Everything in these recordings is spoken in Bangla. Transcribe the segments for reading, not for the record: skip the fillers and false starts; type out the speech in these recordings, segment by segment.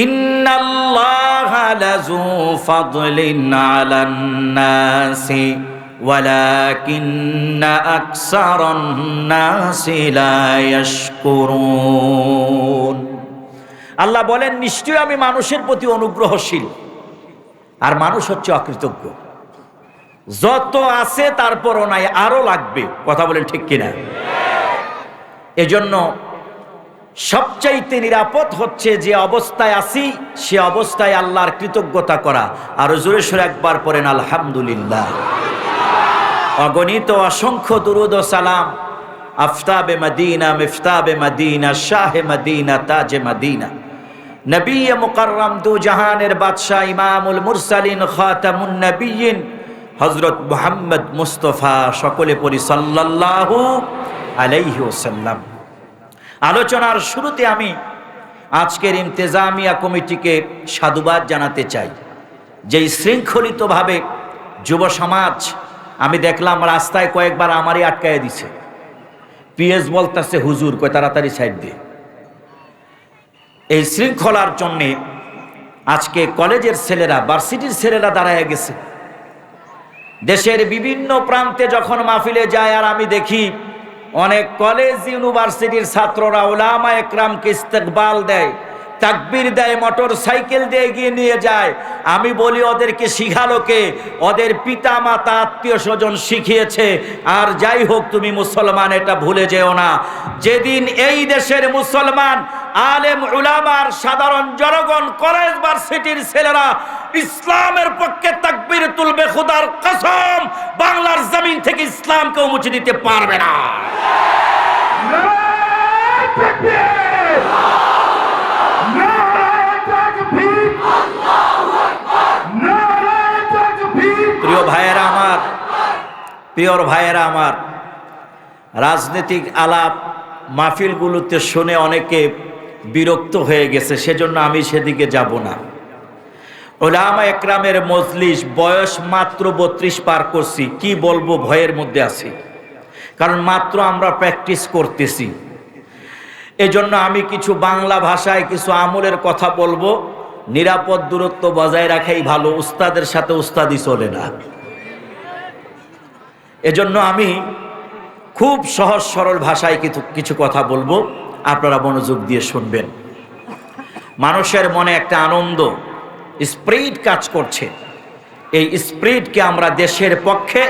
ইন্নাল্লাহা লাযু ফাদলিন আলান নাসি ওয়ালাকিন্না আকসারান নাসি লা ইয়াশকুরুন। আল্লাহ বলেন, নিশ্চয়ই আমি মানুষের প্রতি অনুগ্রহশীল, আর মানুষ হচ্ছে অকৃতজ্ঞ। যত আছে তারপরও নাই, আরো লাগবে। কথা বলেন ঠিক কিনা? এজন্য সবচাইতে নিরাপদ হচ্ছে যে অবস্থায় আছি সে অবস্থায় আল্লাহর কৃতজ্ঞতা করা। আর জোরে সোরে একবার পড়েন আলহামদুলিল্লাহ। অগণিত অসংখ্য দুরুদ ও সালাম আফতাবে মদিনা, মিফতাবে মদিনা, শাহে মদিনা, তাজে মদিনা, নবী মুকাররম, দু জাহানের বাদশাহ, ইমামুল মুরসালিন, খাতামুন নবিয়্যিন হযরত মুহাম্মদ মুস্তাফা, সকলে পড়ি সাল্লাল্লাহু আলাইহি ওয়াসাল্লাম। আলোচনার শুরুতে আমি আজকের ইন্তেজামিয়া কমিটিকে সাধুবাদ জানাতে চাই, যে শৃঙ্খলিতভাবে যুব সমাজ, আমি দেখলাম রাস্তায় কয়েকবার আমারই আটকায় দিছে। পিএস বলতেছে, হুজুর কয় তাড়াতাড়ি সাইড দিয়ে। এই শৃঙ্খলার জন্যে আজকে কলেজের ছেলেরা, ভার্সিটির ছেলেরা দাঁড়ায় গেছে। দেশের বিভিন্ন প্রান্তে যখন মাহফিলে যায়, আর আমি দেখি অনেক কলেজ ইউনিভার্সিটির ছাত্ররা উলামা একরামকে ইস্তেকবাল দেয়, তাকবীর দেয়, মোটর সাইকেল দিয়ে গিয়ে নিয়ে যায়। আমি বলি, ওদেরকে শিখালো কে? ওদের পিতা মাতা আত্মীয় স্বজন শিখিয়েছে। আর যাই হোক, তুমি মুসলমান, এটা ভুলে যেও না, যেদিন এই দেশের মুসলমান আলেম উলামার সাধারণ জনগণ, কলেজ ভার্সিটির ছেলেরা ইসলামের পক্ষে তাকবীর তুলবে, খোদার কসম বাংলার জমিন থেকে ইসলামকে মুছে দিতে পারবে না। প্রিয় ভাইয়েরা আমার, প্রিয় ভাইয়েরা আমার, রাজনৈতিক আলাপ মাহফিলগুলোতে শুনে অনেকে বিরক্ত হয়ে গেছে, সেজন্য আমি সেদিকে যাব না। উলামা একরামের মজলিস, বয়স মাত্র 32 পার করছি, কি বলবো, ভয়ের মধ্যে আছি, কারণ মাত্র আমরা প্র্যাকটিস করতেছি। এজন্য আমি কিছু বাংলা ভাষায় কিছু আমলের কথা বলবো। নিরাপদ দূরত্ব বজায় রাখাই ভালো, উস্তাদের সাথে উস্তাদি চলে না। এজন্য আমি খুব সহজ সরল ভাষায় কিছু কথা বলবো, আপনারা মনোযোগ দিয়ে শুনবেন। মানুষের মনে একটা আনন্দ, স্পিরিট কাজ করছে। এই স্পিরিটকে আমরা দেশের পক্ষে,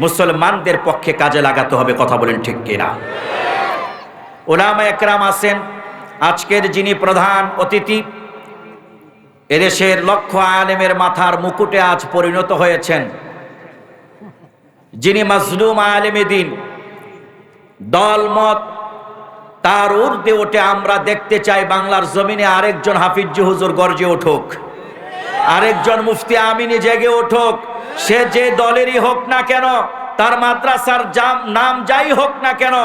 মুসলমানদের পক্ষে কাজে লাগাতে হবে। কথা বলেন ঠিক কিনা? উলামা একরাম আছেন, আজকের যিনি প্রধান অতিথি, এদেশের লক্ষ আলেমের মাথার মুকুটে আজ পরিণত হয়েছেন, যিনি মাজলুম আলেমে দ্বীন, দলমত তার ঊর্ধ্বে ওঠে। আমরা দেখতে চাই বাংলার জমিনে আরেকজন হাফিজ হুজুর গর্জে উঠুক, আরেকজন মুফতি আমিনী জেগে উঠুক। সে যে দলেরই হোক না কেন, তার মাদ্রাসার নাম যাই হোক না কেন,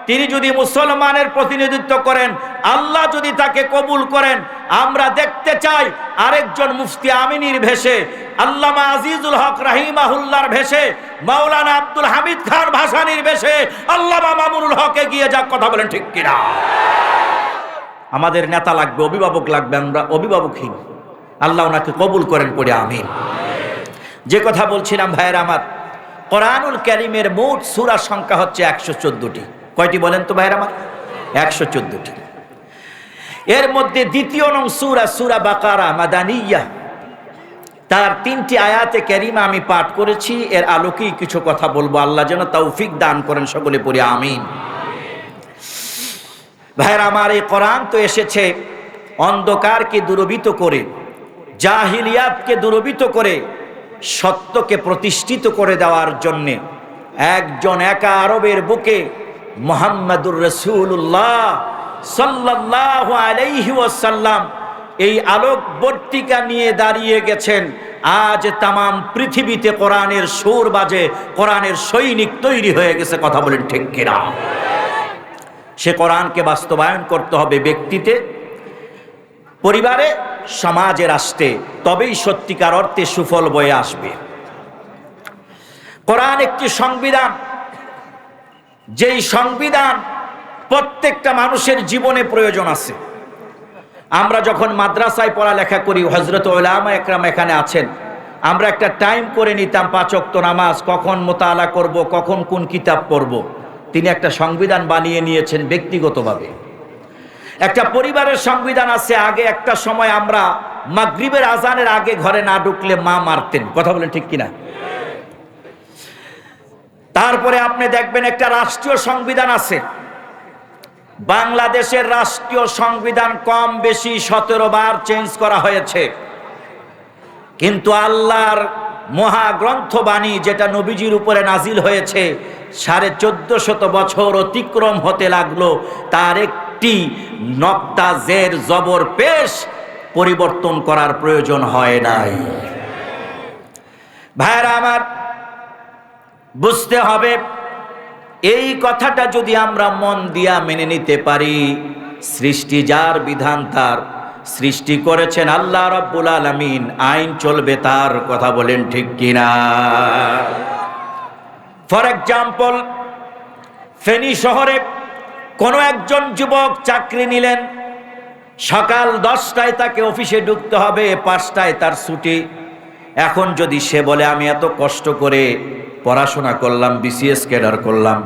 তিনি যদি মুসলমানের প্রতিনিধিত্ব করেন, আল্লাহ যদি তাকে কবুল করেন, আমরা দেখতে চাই আরেকজন মুফতি আমিনীর ভেষে, আল্লামা আজিজুল হক রাহিমাহুল্লাহর ভেষে, মাওলানা আব্দুল হামিদ খান ভাসানীর ভেষে আল্লামা মামুনুল হক এগিয়ে যাক। কথা বলেন ঠিক কিনা? আমাদের নেতা লাগবে, অভিভাবক লাগবে, আমরা অভিভাবকহীন। আল্লাহ ওনাকে কবুল করেন, পড়ে আমিন। যে কথা বলছিলাম ভাইয়ের আমার, কোরআনুল কারীমের মোট সূরা সংখ্যা হচ্ছে 114টি। কয়টি বলেন তো ভাইয়ের আমার? 114টি। এর মধ্যে দ্বিতীয় নং সূরা, সূরা বাকারা মাদানিয়া, তার 3টি আয়াতে কারিমা আমি পাঠ করেছি। এর আলোকেই কিছু কথা বলবো। আল্লাহ যেন তৌফিক দান করেন, সকলে পড়ি আমিন। ভাইয়ের আমার, এই কোরআন তো এসেছে অন্ধকারকে দূরীভূত করে, জাহিলিয়াতকে দূরীভূত করে, সত্যকে প্রতিষ্ঠিত করে দেওয়ার জন্যে একজন একা আরবের বুকে মুহাম্মাদুর রাসূলুল্লাহ সাল্লাল্লাহু আলাইহি ওয়াসাল্লাম এই আলোকবর্তিকা নিয়ে দাঁড়িয়ে গেছেন। আজ তামাম পৃথিবীতে কোরআনের সুর বাজে, কোরআনের সৈনিক তৈরি হয়ে গেছে। কথা বলেন ঠিক কিনা? সে কোরআনকে বাস্তবায়ন করতে হবে ব্যক্তিতে, পরিবারে, সমাজে, রাষ্ট্রে, তবেই সত্যিকার অর্থে সুফল বয়ে আসবে। কোরআন একটি সংবিধান, যেই সংবিধান প্রত্যেকটা মানুষের জীবনে প্রয়োজন আছে। আমরা যখন মাদ্রাসায় পড়ালেখা করি, হযরত উলামা একরাম এখানে আছেন, আমরা একটা টাইম করে নিতাম 5 ওয়াক্ত নামাজ কখন মোতালা করব, কখন কোন কিতাব পড়ব। তিনি একটা সংবিধান বানিয়ে নিয়েছেন ব্যক্তিগতভাবে। একটা পরিবারের সংবিধান আছে। আগে একটা সময় আমরা মাগরিবের আজানের আগে ঘরে না ঢুকলে মা মারতেন, কথা বলেন ঠিক কিনা? তারপরে আপনি দেখবেন একটা রাষ্ট্রীয় সংবিধান আছে। বাংলাদেশের রাষ্ট্রীয় সংবিধান কম বেশি 17 বার চেঞ্জ করা হয়েছে, কিন্তু আল্লাহর মহাগ্রন্থ বাণী যেটা নবীজির উপরে নাজিল হয়েছে 1450 বছর অতিক্রম হতে লাগলো, তার একটি নক্তা জের জবর পেশ পরিবর্তন করার প্রয়োজন হয় নাই। ভাইরা আমার, বুঝতে হবে এই কথাটা যদি আমরা মন দিয়া মেনে নিতে পারি, সৃষ্টি যার, বিধান তার, সৃষ্টি করেছেন আল্লাহ রাব্বুল আলামিন, আইন চলবে তার, কথা বলেন ঠিক কিনা? ফর এক্সাম্পল, ফেনী শহরে কোনো একজন যুবক চাকরি নিলেন। সকাল 10টায় তাকে অফিসে ঢুকতে হবে, 5টায় তার ছুটি। এখন যদি সে বলে আমি এত কষ্ট করে পড়াশোনা করলাম, বিসিএস ক্যাডার করলাম,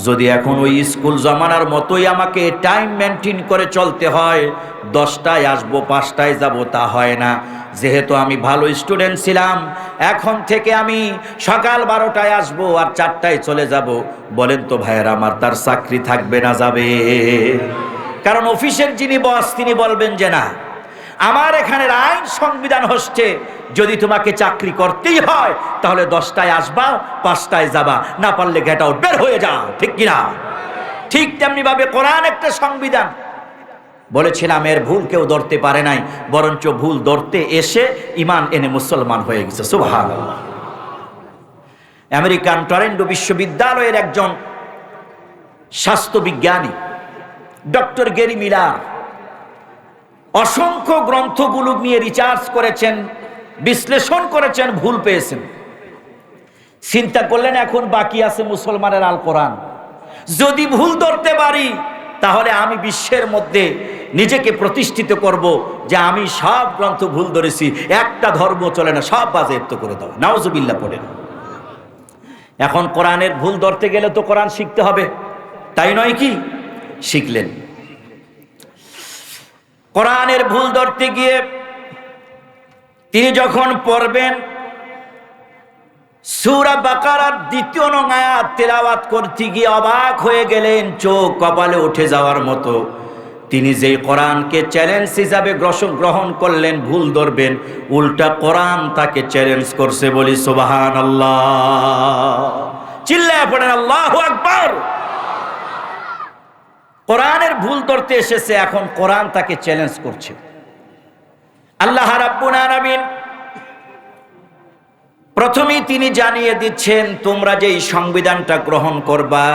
যদি এখন ওই স্কুল জমানার মতোই আমাকে টাইম মেনটেন করে চলতে হয়, 10টায় আসবো 5টায় যাব, তা হয় না। যেহেতু আমি ভালো স্টুডেন্ট ছিলাম, এখন থেকে আমি সকাল 12টায় আসবো আর 4টায় চলে যাব। বলেন তো ভাইয়েরা আমার, তার চাকরি থাকবে না যাবে? কারণ অফিসের যিনি বস তিনি বলবেন যে না, আমার এখানের আইন সংবিধান হচ্ছে যদি তোমাকে চাকরি করতেই হয় তাহলে 10টায় আসবা, 5টায় যাবা, না পারলে গেট আউট, বের হয়ে যাও, ঠিক কিনা? ঠিক তেমনি ভাবে কোরআন একটা সংবিধান। বলেছিলাম এর ভুল কেউ ধরতে পারে নাই, বরঞ্চ ভুল ধরতে এসে ঈমান এনে মুসলমান হয়ে গেছে। সুবহানাল্লাহ। আমেরিকান টরেন্টো বিশ্ববিদ্যালয়ের একজন স্বাস্থ্যবিজ্ঞানী ডক্টর গ্যারি মিলার অসংখ্য গ্রন্থগুলো নিয়ে রিসার্চ করেছেন, বিশ্লেষণ করেছেন, ভুল পেয়েছেন। চিন্তা করলেন এখন বাকি আছে মুসলমানের আল কোরআন। যদি ভুল ধরতে পারি তাহলে আমি বিশ্বের মধ্যে নিজেকে প্রতিষ্ঠিত করব যে আমি সব গ্রন্থ ভুল ধরেছি, একটা ধর্ম চলে না, সব বাজেয়াপ্ত করে দাও, নাউজুবিল্লাহ পড়েন। এখন কোরআনের ভুল ধরতে গেলে তো কোরআন শিখতে হবে, তাই নয় কি? শিখলেন। কোরআনের ভুল ধরতে গিয়ে তিনি যখন পড়বেন, সূরা বাকারার 2 নং আয়াত তেলাওয়াত করতে গিয়ে অবাক হয়ে গেলেন, চোখ কপালে উঠে যাওয়ার মতো। তিনি যেই কোরআনকে চ্যালেঞ্জ হিসাবে গ্রহণ করলেন ভুল ধরবেন, উল্টা কোরআন তাকে চ্যালেঞ্জ করছে। বলি সুবহানাল্লাহ। চিল্লায়া পড়েন আল্লাহু আকবার। কোরআনের ভুল ধরতে এসেছে, এখন কোরআন তাকে চ্যালেঞ্জ করছে। আল্লাহ রাব্বুল আলামিন প্রথমেই তিনি জানিয়ে দিচ্ছেন, তোমরা যেই সংবিধানটা গ্রহণ করবা,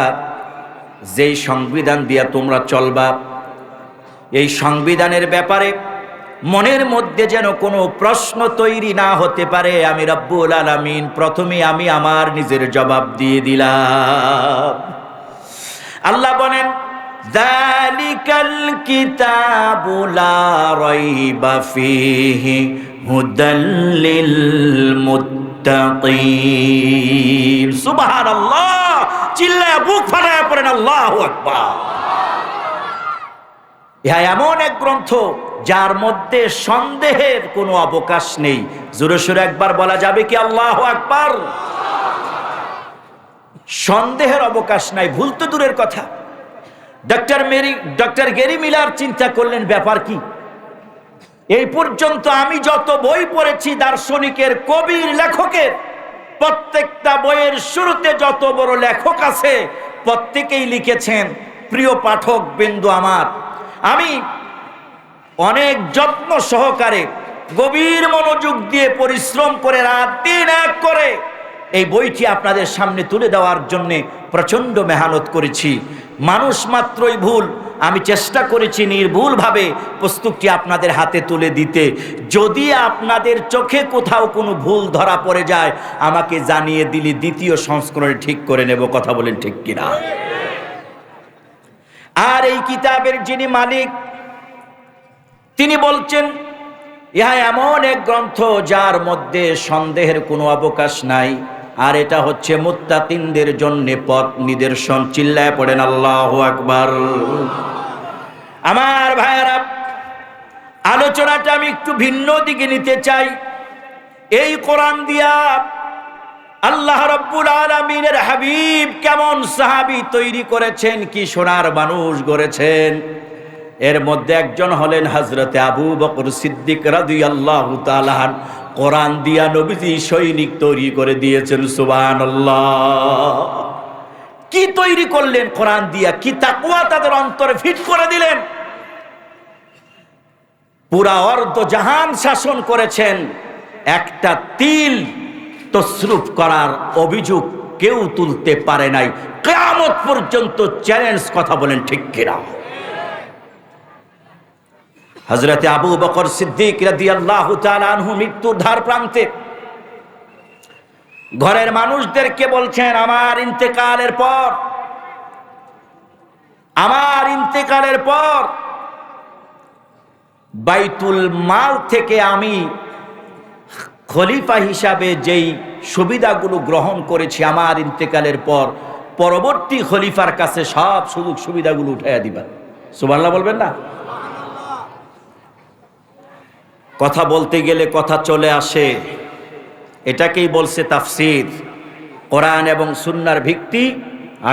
যেই সংবিধান দিয়া তোমরা চলবা, এই সংবিধানের ব্যাপারে মনের মধ্যে যেন কোনো প্রশ্ন তৈরি না হতে পারে। আমি রাব্বুল আলামিন প্রথমেই আমি আমার নিজের জবাব দিয়ে দিলাম। আল্লাহ বলেন, যালিকাল কিতাবু লা রাইবা ফীহি হুদাল লিল মুত্তাকিন। সুবহানাল্লাহ। চিল্লায়া বুক ফাটায়া পড়েন আল্লাহু আকবার। ইহা এমন এক গ্রন্থ যার মধ্যে সন্দেহের কোনো অবকাশ নেই। জোরে সোরে একবার বলা যাবে কি আল্লাহু আকবার? সন্দেহের অবকাশ নাই, ভুল তো দূরের কথা। ডক্টর গ্যারি মিলার চিন্তা করলেন ব্যাপার কি। এই পর্যন্ত আমি যত বই পড়েছি দার্শনিকের, কবির, লেখকের, প্রত্যেকটা বইয়ের শুরুতে যত বড় লেখক আছে প্রত্যেকেই লিখেছেন, প্রিয় পাঠক বিন্দু আমার, আমি অনেক যত্ন সহকারে গভীর মনোযোগ দিয়ে পরিশ্রম করে রাত দিন এক করে এই বইটি আপনাদের সামনে তুলে দেওয়ার জন্যে প্রচণ্ড মেহনত করেছি। মানুষ মাত্রই ভুল, আমি চেষ্টা করেছি নির্ভুলভাবে পুস্তকটি আপনাদের হাতে তুলে দিতে। যদি আপনাদের চোখে কোথাও কোনো ভুল ধরা পড়ে যায় আমাকে জানিয়ে দিলে দ্বিতীয় সংস্করণে ঠিক করে নেব। কথা বলেন ঠিক কিনা? আর এই কিতাবের যিনি মালিক তিনি বলছেন, ইহা এমন এক গ্রন্থ যার মধ্যে সন্দেহের কোনো অবকাশ নাই, আর এটা হচ্ছে মুত্তাকিনদের জন্য পথ নিদর্শন। চিল্লায় পড়েন আল্লাহু আকবার। আমার ভাইয়েরা, আলোচনাটা আমি একটু ভিন্ন দিকে নিতে চাই। এই কোরআন দিয়া আল্লাহ রাব্বুল আলামিনের হাবিব কেমন সাহাবী তৈরি করেছেন, কি সোনার মানুষ গড়েছেন। এর মধ্যে একজন হলেন হযরতে আবু বকর সিদ্দিক রাদিয়াল্লাহু তাআলা। কোরআন দিয়া নবীজি সৈনিক তৈরি করে দিয়েছেন। সুবহানাল্লাহ। কি তৈরি করলেন কোরআন দিয়া, কি তাকওয়া তাদের অন্তরে ফিট করে দিলেন। পুরা অর্ধ জাহান শাসন করেছেন। একটা তিল তসরুফ করার অভিযোগ কেউ তুলতে পারে নাই। কিয়ামত পর্যন্ত চ্যালেঞ্জ। কথা বলেন ঠিক কিনা? হযরতে আবু বকর সিদ্দিক রাদিয়াল্লাহু তাআলা আনহু মৃত্যুর ধার প্রান্তে ঘরের মানুষদেরকে বলছেন, আমার ইন্তেকালের পর বাইতুল মাল থেকে আমি খলিফা হিসাবে যেই সুবিধাগুলো গ্রহণ করেছি, আমার ইন্তেকালের পর পরবর্তী খলিফার কাছে সব সুযোগ সুবিধাগুলো উঠাইয়া দিবা। সুবহানাল্লাহ বলবেন না? কথা বলতে গেলে কথা চলে আসে। এটাকেই বলছে তাফসীর। কোরআন এবং সুন্নাহর ভিত্তি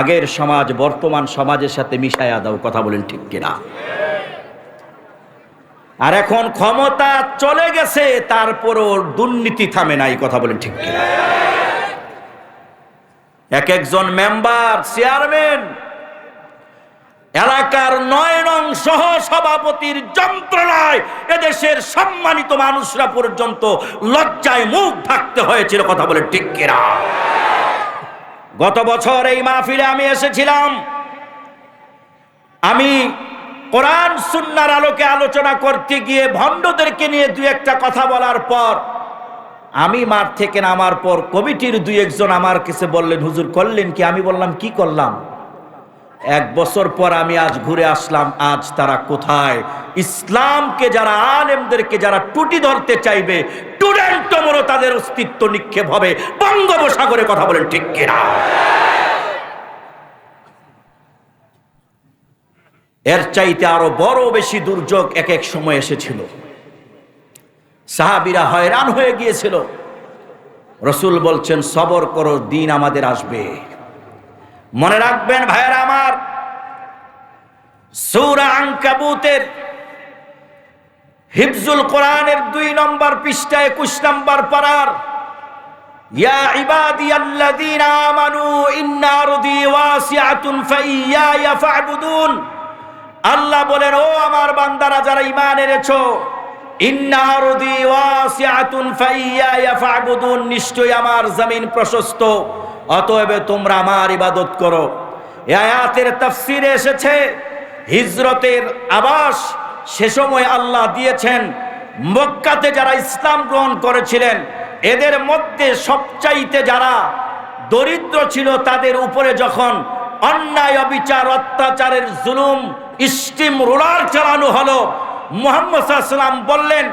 আগের সমাজ বর্তমান সমাজের সাথে মিশাইয়া দাও। কথা বলেন ঠিক কিনা? আর এখন ক্ষমতা চলে গেছে, তারপরও দুর্নীতি থামে নাই। কথা বলেন ঠিক কিনা? এক একজন মেম্বার, চেয়ারম্যান, এলাকার ৯ নং সহ সভাপতির যন্ত্রণায় এদেশের সম্মানিত মানুষরা পর্যন্ত লজ্জায় মুখ ঢাকতে হয়েছিল। কথা বলেন ঠিক কিনা? গত বছর এই মাহফিলে আমি এসেছিলাম। আমি কোরআন সুন্নাহর আলোকে আলোচনা করতে গিয়ে ভণ্ডদেরকে নিয়ে দুই একটা কথা বলার পর আমি মাঠ থেকে নামার পর কমিটির দুই একজন আমার কাছে বললেন, হুজুর করলেন কি? আমি বললাম, কি করলাম? 1 বছর পর আমি আজ ঘুরে আসলাম, আজ তারা কোথায়? ইসলামকে যারা, আলেমদেরকে যারা টুটি ধরতে চাইবে, টুডেন্টমরও তাদের অস্তিত্ব নিক্ষেপ হবে বঙ্গোপসাগরে। কথা বলেন ঠিক কিনা? এর চাইতে আরো বড় বেশি দুর্যোগ এক এক সময় এসেছিল। সাহাবীরা হয়রান হয়ে গিয়েছিল। রাসূল বলছেন, সবর করো, দিন আমাদের আসবে। মনে রাখবেন ভাইয়েরা আমার, সূরা আনকাবুতের হিফজুল কোরআনের 2 নম্বর পৃষ্ঠা 21 নম্বর পারার, ইয়া ইবাদিয়াল্লাযীনা আমানু ইন্না আরদি ওয়াসিআতুন ফাইয়ায়া ফা'বুদুন। আল্লাহ বলেন, ও আমার বান্দারা যারা ঈমান এনেছো, ইন্না আরদি ওয়াসিআতুন ফাইয়ায়া ফা'বুদুন, নিশ্চয়ই আমার জমিন প্রশস্ত, অতএব তোমরা আমার ইবাদত করো। এই আয়াতের তাফসীরে এসেছে, হিজরতের আবাস সে সময় আল্লাহ দিয়েছেন মক্কাতে যারা ইসলাম গ্রহণ করেছিলেন, এদের মধ্যে সবচাইতে যারা দরিদ্র ছিল তাদের উপরে যখন অন্যায়, অবিচার, অত্যাচারের জুলুম, স্টিম রোলার চালানো হলো, মুহাম্মদ সাল্লাল্লাহু আলাইহি ওয়াসাল্লাম বললেন,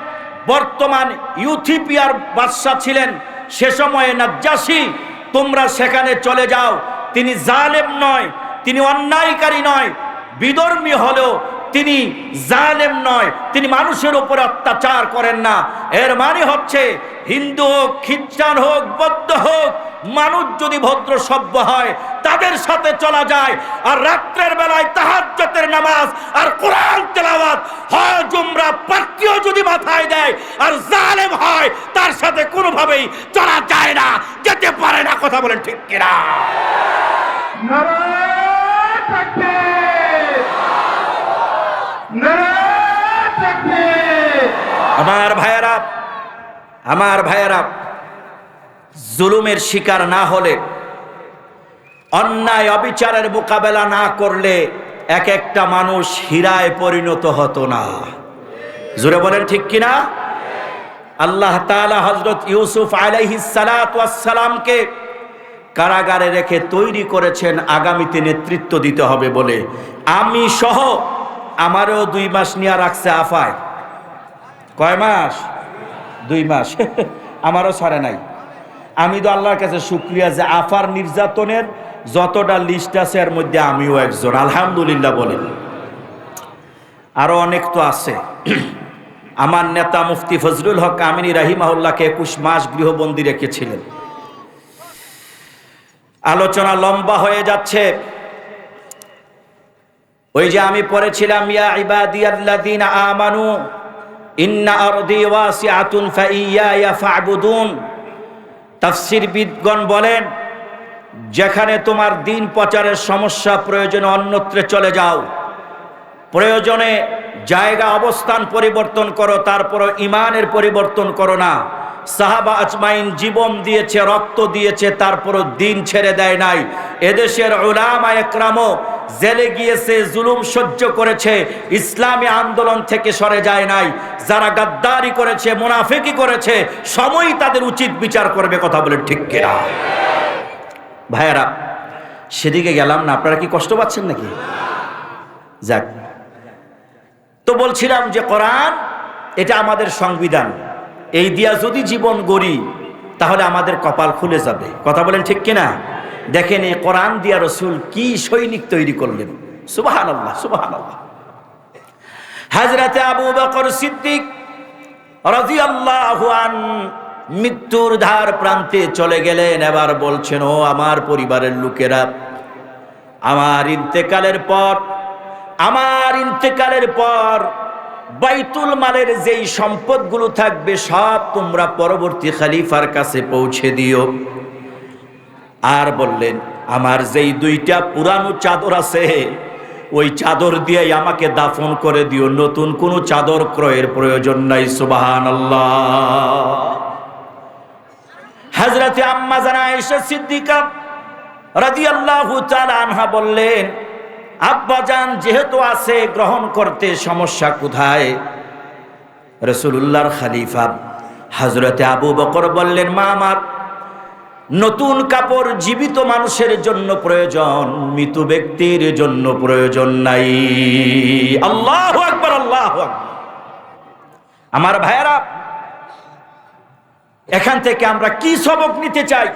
বর্তমান ইথিওপিয়ার বাদশা ছিলেন সে সময়ে নাজ্জাশী, তোমরা সেখানে চলে যাও। তিনি জালেম নয়, তিনি অন্যায়কারী নয়, বিধর্মী হলেও তিনি জালেম নয়, তিনি মানুষের উপরে অত্যাচার করেন না। এর মানে হচ্ছে হিন্দু হোক, খ্রিস্টান হোক, বৌদ্ধ হোক, মানুষ যদি ভদ্র সভ্য হয় তাদের সাথে চলা যায়। আর রাত্রের বেলায় তাহাজ্জুদের নামাজ আর কোরআন তেলাওয়াত হয় জুমরা পাত্রীও যদি মাথায় দেয় আর জালেম হয়, তার সাথে কোনোভাবেই চলা যায় না, যেতে পারে না। কথা বলেন ঠিক কিনা? নারায়ে তাকবীর, নারায়ে তাকবীর। আমার ভাইয়েরা, জুলুমের শিকার না হলে, অন্যায় অবিচারের মোকাবেলা না করলে এক একটা মানুষ হীরায় পরিণত হতো না। জোরে বলেন ঠিক কিনা? আল্লাহ তাআলা হযরত ইউসুফ আলাইহিস সালাতু ওয়াস সালামকে কারাগারে রেখে তৈরি করেছেন আগামীতে নেতৃত্ব দিতে হবে বলে। আমি সহ আমারও 2 মাস নিয়ে রাখছে আফায়। কয় মাস? 2 মাস। আমারও ছাড়ে নাই। আমি তো আল্লাহর কাছে শুকরিয়া যে আফার নির্যাতনের যতটা লিস্ট আছে এর মধ্যে আমিও একজন, আলহামদুলিল্লাহ বলেন। আরো অনেক তো আছে। আমার নেতা মুফতি ফজলুল হক আমিনী রাহিমাহুল্লাহকে 21 মাস গৃহবন্দী রেখেছিলেন। আলোচনা লম্বা হয়ে যাচ্ছে। ওই যে আমি পড়েছিলাম, ইয়া ইবাদিয়াল্লাযীনা আমানু ইন্না আরদি ওয়াসিআতুন ফাইয়ায়া ফা'বুদুন। তাফসীরবিদগণ বলেন, যেখানে তোমার দিন প্রচারের সমস্যা, প্রয়োজনে অন্যত্রে চলে যাও, প্রয়োজনে জায়গা অবস্থান পরিবর্তন করো, তারপরও ইমানের পরিবর্তন করো না। সাহাবা আজমাইন জীবন দিয়েছে, রক্ত দিয়েছে, তারপরও দিন ছেড়ে দেয় নাই। এদেশের উলামা একরামও জেলে গিয়েছে, জুলুম সহ্য করেছে, ইসলামী আন্দোলন থেকে সরে যায় নাই। যারা গাদ্দারি করেছে, মুনাফিকি করেছে, সময়ই তাদের উচিত বিচার করবে। কথা বলে ঠিক কিনা? ভাইয়েরা, সেদিকে গেলাম না, আপনারা কি কষ্ট পাচ্ছেন নাকি? যাক, তো বলছিলাম যে কোরআন এটা আমাদের সংবিধান। এই দিয়া যদি জীবন গড়ি তাহলে আমাদের কপাল খুলে যাবে। কথা বলেন ঠিক কিনা? দেখেন এই কোরআন দিয়া রসুল কি সৈনিক তৈরি করলেন। সুবহানাল্লাহ, সুবহানাল্লাহ। হযরতে আবু বকর সিদ্দিক রাদিয়াল্লাহু আনহু মৃত্যুর ধার প্রান্তে চলে গেলেন। এবার বলছেন, ও আমার পরিবারের লোকেরা, আমার ইন্তেকালের পর বাইতুল মালের যেই সম্পদগুলো থাকবে সব তোমরা পরবর্তী খলিফার কাছে পৌঁছে দিও। আর বললেন, আমার যেই 2টা পুরানো চাদর আছে ওই চাদর দিয়েই আমাকে দাফন করে দিও, নতুন কোনো চাদর ক্রয়ের প্রয়োজন নাই। সুবহানাল্লাহ। হযরতে আম্মা জানা আয়েশা সিদ্দিকা রাদিয়াল্লাহু তাআলা আনহা বললেন, আব্বাজান যেহেতু আছে গ্রহণ করতে সমস্যা কোথায়? রাসূলুল্লাহর খলিফা হযরতে আবু বকর বললেন, মা আমার নতুন কাপড় জীবিত মানুষের জন্য প্রয়োজন, মৃত ব্যক্তির জন্য প্রয়োজন নাই। আল্লাহু আকবার, আল্লাহু আকবার। আমার ভাইয়েরা, এখান থেকে আমরা কি সবক নিতে চাই?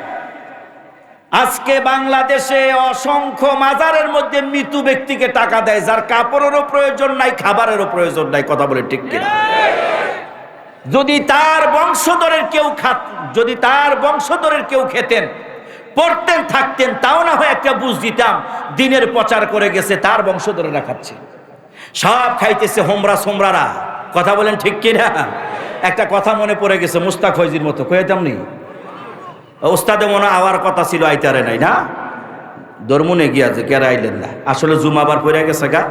আজকে বাংলাদেশে অসংখ্য মাজারের মধ্যে মৃত ব্যক্তিকে টাকা দেয়, যার কাপড়েরও প্রয়োজন নাই, খাবারেরও প্রয়োজন নাই। কথা বলে ঠিক কিনা? যদি তার বংশধরের কেউ খেতেন, পড়তেন, থাকতেন, তাও না হয় একটা বুঝ দিতাম, দিনের প্রচার করে গেছে, তার বংশধরেরা খাচ্ছে, সব খাইতেছে হোমরা সোমরারা। কথা বলেন ঠিক কিনা? একটা কথা মনে পড়ে গেছে, মুস্তাক ফয়জির মতো কইতাম নি, ওস্তাদে মনে আওয়ার কথা ছিল, আইতারে নাই না, দরমুনে গিয়া যে কেরা আইলেন না। আসলে জুমাবার পড়ে গেছে গা।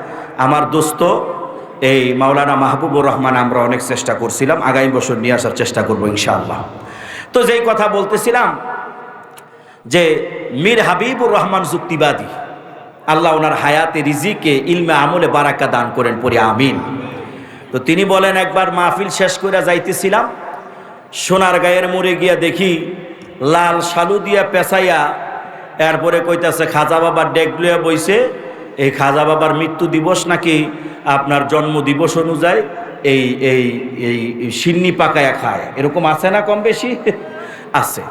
আমার দোস্ত এই মাওলানা মাহবুবুর রহমান, আমরা অনেক চেষ্টা করছিলাম, আগামী বছর নিয়ে আসার চেষ্টা করবো ইনশাআল্লাহ। তো যেই কথা বলতেছিলাম যে মীর হাবিবুর রহমান যুক্তিবাদী, আল্লাহ ওনার হায়াতে রিজিকে ইলমে আমলে বারাকা দান করেন, পড়ি আমিন। তো তিনি বলেন, একবার মাহফিল শেষ করে যাইতেছিলাম, সোনার গায়ের মোড়ে গিয়া দেখি লাল শালু দিয়া পেঁচাইয়া এরপরে কইতাছে খাজা বাবার ডেক লইয়া বইছে। এই খাজা বাবার মৃত্যু দিবস নাকি আপনার জন্ম দিবস অনুযায়ী এই এই এই সিন্নি পাকায়া খায়, এরকম আছে না কম বেশি? আছে।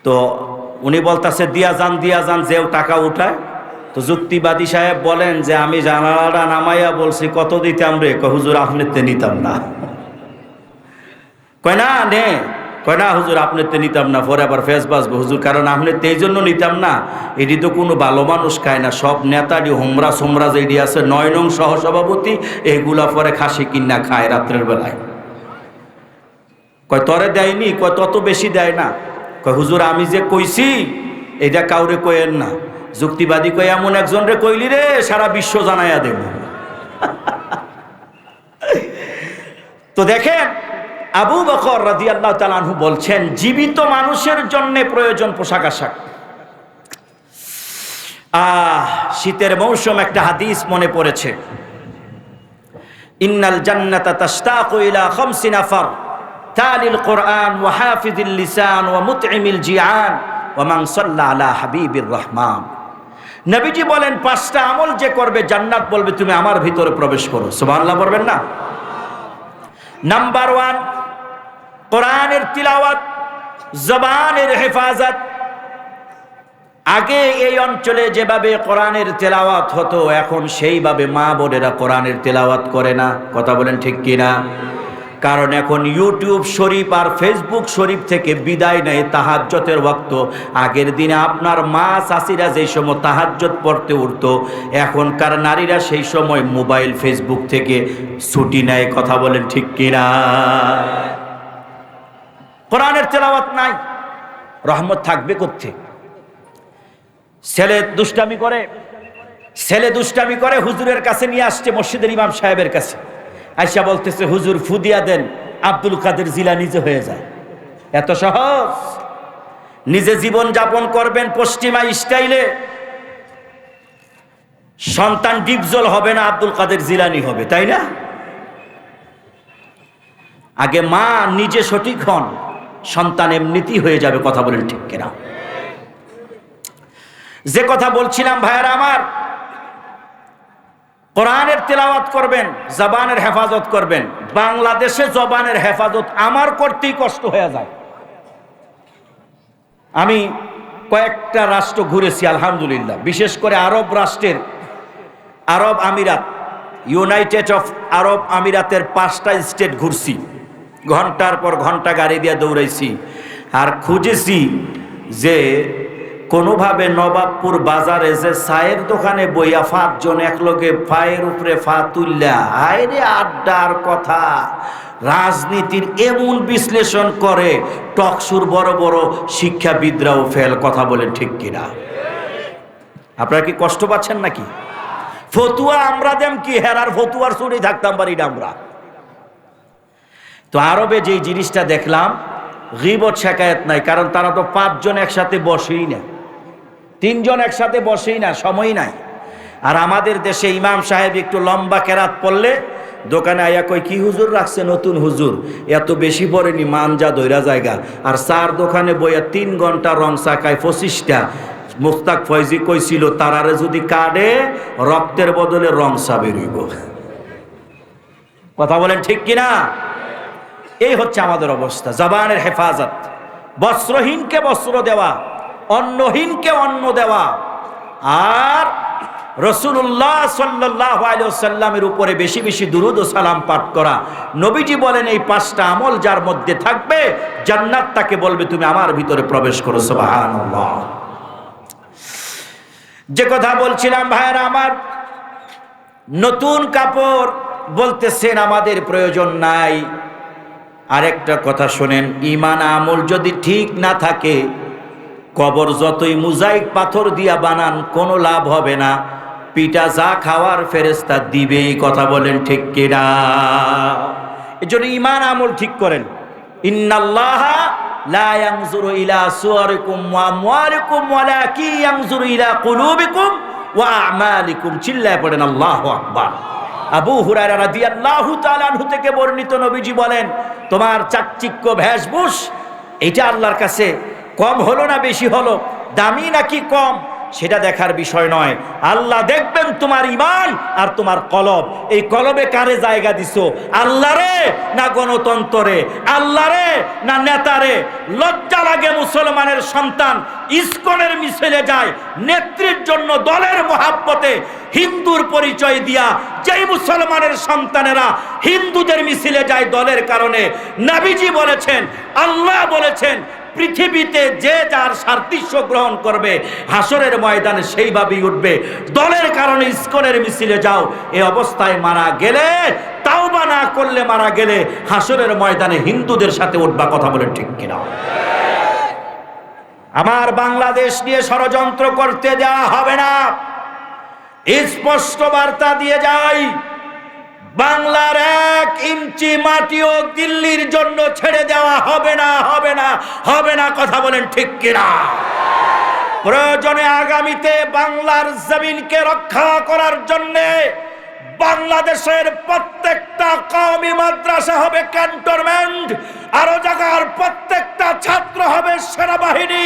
তো উনি বলতাছে দিয়া যান যেও টাকা উঠায়। তো যুক্তিবাদী সাহেব বলেন যে আমি জানালাটা নামাইয়া বলছি কত দিতাম রে? হুজুর আপনার নিতাম না। কয় না নে, কয় না হুজুর আপনার নিতাম না, পরে আবার ফেস বাসবো হুজুর, কারণ আপনার এই জন্য নিতাম না, এটি তো কোনো ভালো মানুষ খায় না, সব নেতাটি হোমরা সোমরা যেটি আছে 9 নং সহসভাপতি, এগুলা পরে খাসি কিনা খায় রাত্রের বেলায়। কয় তরে দেয়নি? কয় তত বেশি দেয় না। কয় হুজুর আমি যে কইছি এটা কাউরে কয়েন না। যুক্তিবাদী কয় এমন একজন রে কইলি রে সারা বিশ্ব জানাইয়া দেব। তো দেখেন, আবু বকর রাদিয়াল্লাহু তাআলা আনহু বলছেন, জীবিত মানুষের জন্য প্রয়োজন পোশাক আশাক। শীতের মৌসুম, একটা হাদিস মনে পড়েছে, ইন্নাল জান্নাতা তাশতাকু ইলা 5 নাফার তালিল কোরআন ওয়া হাফিজিল লিসান ওয়া মুতইমিল জিআন ওয়া মান সাল্লা আলা হাবিবির রহমান। নবীজি বলেন, 5টা আমল যে করবে জান্নাত বলবে তুমি আমার ভিতরে প্রবেশ করো। সুবহানাল্লাহ বলবেন না? নাম্বার 1 কোরআনের তিলাওয়াত, জবানের হেফাজত। আগে এই অঞ্চলে যেভাবে কোরআনের তেলাওয়াত হতো, এখন সেইভাবে মা বোনেরা কোরআনের তেলাওয়াত করে না। কথা বলেন ঠিক কিনা? কারণ এখন ইউটিউব শরীফ আর ফেসবুক শরীফ থেকে বিদায় নেয় তাহাজ্জুদের ওয়াক্ত। আগের দিনে আপনার মা চাচিরা যেই সময় তাহাজ্জুদ পড়তে উঠতো, এখনকার নারীরা সেই সময় মোবাইল ফেসবুক থেকে ছুটি নেয়। কথা বলেন ঠিক কিনা? কোরআনের তেলাওয়াত নাই, রহমত থাকবে কোত্থেকে? ছেলে দুষ্টামি করে হুজুরের কাছে নিয়ে আসছে, মসজিদের ইমাম সাহেবের কাছে। আয়সা বলতেছে, হুজুর ফুদিয়া দেন, আব্দুল কাদের জিলানী নিজে হয়ে যায়। এত সহজ? নিজে জীবন যাপন করবেন পশ্চিমা স্টাইলে, সন্তান ডিপজল হবে না, আব্দুল কাদের জিলানী হবে, তাই না? আগে মা নিজে সঠিক হন, সন্তান এমনিতেই হয়ে যাবে। কথা বলেন ঠিক কিনা? যে কথা বলছিলাম ভাইয়ারা আমার, কোরআনের তেলাওয়াত করবেন, জবানের হেফাজত করবেন। বাংলাদেশে জবানের হেফাজত আমার করতেই কষ্ট হয়ে যায়। আমি কয়েকটা রাষ্ট্র ঘুরেছি আলহামদুলিল্লাহ, বিশেষ করে আরব রাষ্ট্রের, আরব আমিরাত, ইউনাইটেড অফ আরব আমিরাতের 5টা স্টেট ঘুরছি। ঘন্টার পর ঘন্টা গাড়ি দিয়ে দৌড়াইছি, আর খুঁজেছি যে কোনোভাবে নবাবপুর বাজারে যে চায়ের দোকানে বইয়া 5 জন একলগে পায়ের উপরে পা তুললা, আরে আড্ডার কথা, রাজনীতির এমন বিশ্লেষণ করে, টকশুর বড় বড় শিক্ষাবিদরাও ফেল। কথা বলেন ঠিক কিনা? আপনারা কি কষ্ট পাচ্ছেন নাকি? ফতুয়া আমরা দেম কি, হেরার ফতুয়ার চুরি থাকতাম পারি না আমরা। তো আরবে যেই জিনিসটা দেখলাম, গীবত শেখায়েত নাই, কারণ তারা তো 5 জন একসাথে বসেই না, 3 জন একসাথে বসেই না, সময় নাই। আর আমাদের দেশে ইমাম সাহেব একটু লম্বা কেরাত পড়লে দোকানে আয়া কই, কি হুজুর রাখছে নতুন হুজুর, এত বেশি পড়েনি, মানজা দইরা জায়গা। আর চার দোকানে বইয়া 3 ঘন্টা রং চাকায় 25টা। মুস্তাক ফয়জি কইছিল, তারারে যদি কাটে রক্তের বদলে রং চা বেরইব। কথা বলেন ঠিক কিনা? এই হচ্ছে আমাদের অবস্থা। জবানের হেফাজত, বস্ত্রহীনকে বস্ত্র দেওয়া, অন্নহীনকে অন্ন দেওয়া, আর রাসূলুল্লাহ সাল্লাল্লাহু আলাইহি ওয়াসাল্লামের উপরে বেশি বেশি দুরূদ ও সালাম পাঠ করা। নবীজি বলেন, এই 5টা আমল যার মধ্যে থাকবে, জান্নাত তাকে বলবে তুমি আমার ভিতরে প্রবেশ করো। সুবহানাল্লাহ। যে কথা বলছিলাম ভাইয়েরা আমার, নতুন কাপড় বলতেছেন আমাদের প্রয়োজন নাই। আরেকটা কথা শোনেন, ঈমান আমল যদি ঠিক না থাকে, কবর যতই মুজাইক পাথর দিয়া বানান কোনো লাভ হবে না। পিঠা যা খাওয়ার ফেরেশতা দিবেই। কথা বলেন ঠিক কিনা? এজন্য ঈমান আমল ঠিক করেন। ইন্নাল্লাহা লা ইয়ানজুরু ইলা সুওয়ারিকুম ওয়া আমওয়ালিকুম ওয়ালাকিন ইয়ানজুরু ইলা কুলুবিকুম ওয়া আমালিকুম। চিল্লায় পড়েন আল্লাহু আকবার। আবু হুরায়রা রাদিয়াল্লাহু তাআলা আনহু থেকে বর্ণিত, নবীজি বলেন, তোমার চাকচিক্য ভেষভূষ এটা আল্লাহর কাছে কম হলো না বেশি হলো, দামি নাকি কম, সেটা দেখার বিষয় নয়। আল্লাহ দেখবেন তোমার ঈমান আর তোমার কলব। এই কলবে কারে জায়গা দিছো, আল্লাহরে না গণতন্ত্রে, আল্লাহরে না নেতারে? লজ্জা লাগে মুসলমানের সন্তান ইসকনের মিছিলে যায়, নেত্রীর জন্য দলের মহাব্বতে হিন্দুর পরিচয় দিয়া যেই মুসলমানের সন্তানেরা হিন্দুদের মিছিলে যায় দলের কারণে। নবীজি বলেছেন, আল্লাহ বলেছেন, পৃথিবীতে যে যার সাদৃশ্য গ্রহণ করবে হাসরের ময়দানে সেইভাবেই উঠবে। দলের কারণে ইসকনের মিছিলে যাও, এই অবস্থায় মারা গেলে, তাওবা না করলে মারা গেলে হাসরের ময়দানে হিন্দুদের সাথে উঠবা। কথা বলেন ঠিক কিনা? আমার বাংলাদেশ নিয়ে ষড়যন্ত্র করতে দেওয়া হবে না, স্পষ্ট বার্তা দিয়ে যাই। বাংলার 1 ইঞ্চি মাটিও দিল্লির জন্য ছেড়ে দেওয়া হবে না, হবে না, হবে না। কথা বলেন ঠিক কিনা? প্রয়োজনে আগামীতে বাংলার জমিনকে রক্ষা করার জন্য বাংলাদেশের প্রত্যেকটা কওমি মাদ্রাসা হবে ক্যান্টনমেন্ট, আর ও জায়গার প্রত্যেকটা ছাত্র হবে সেনাবাহিনী,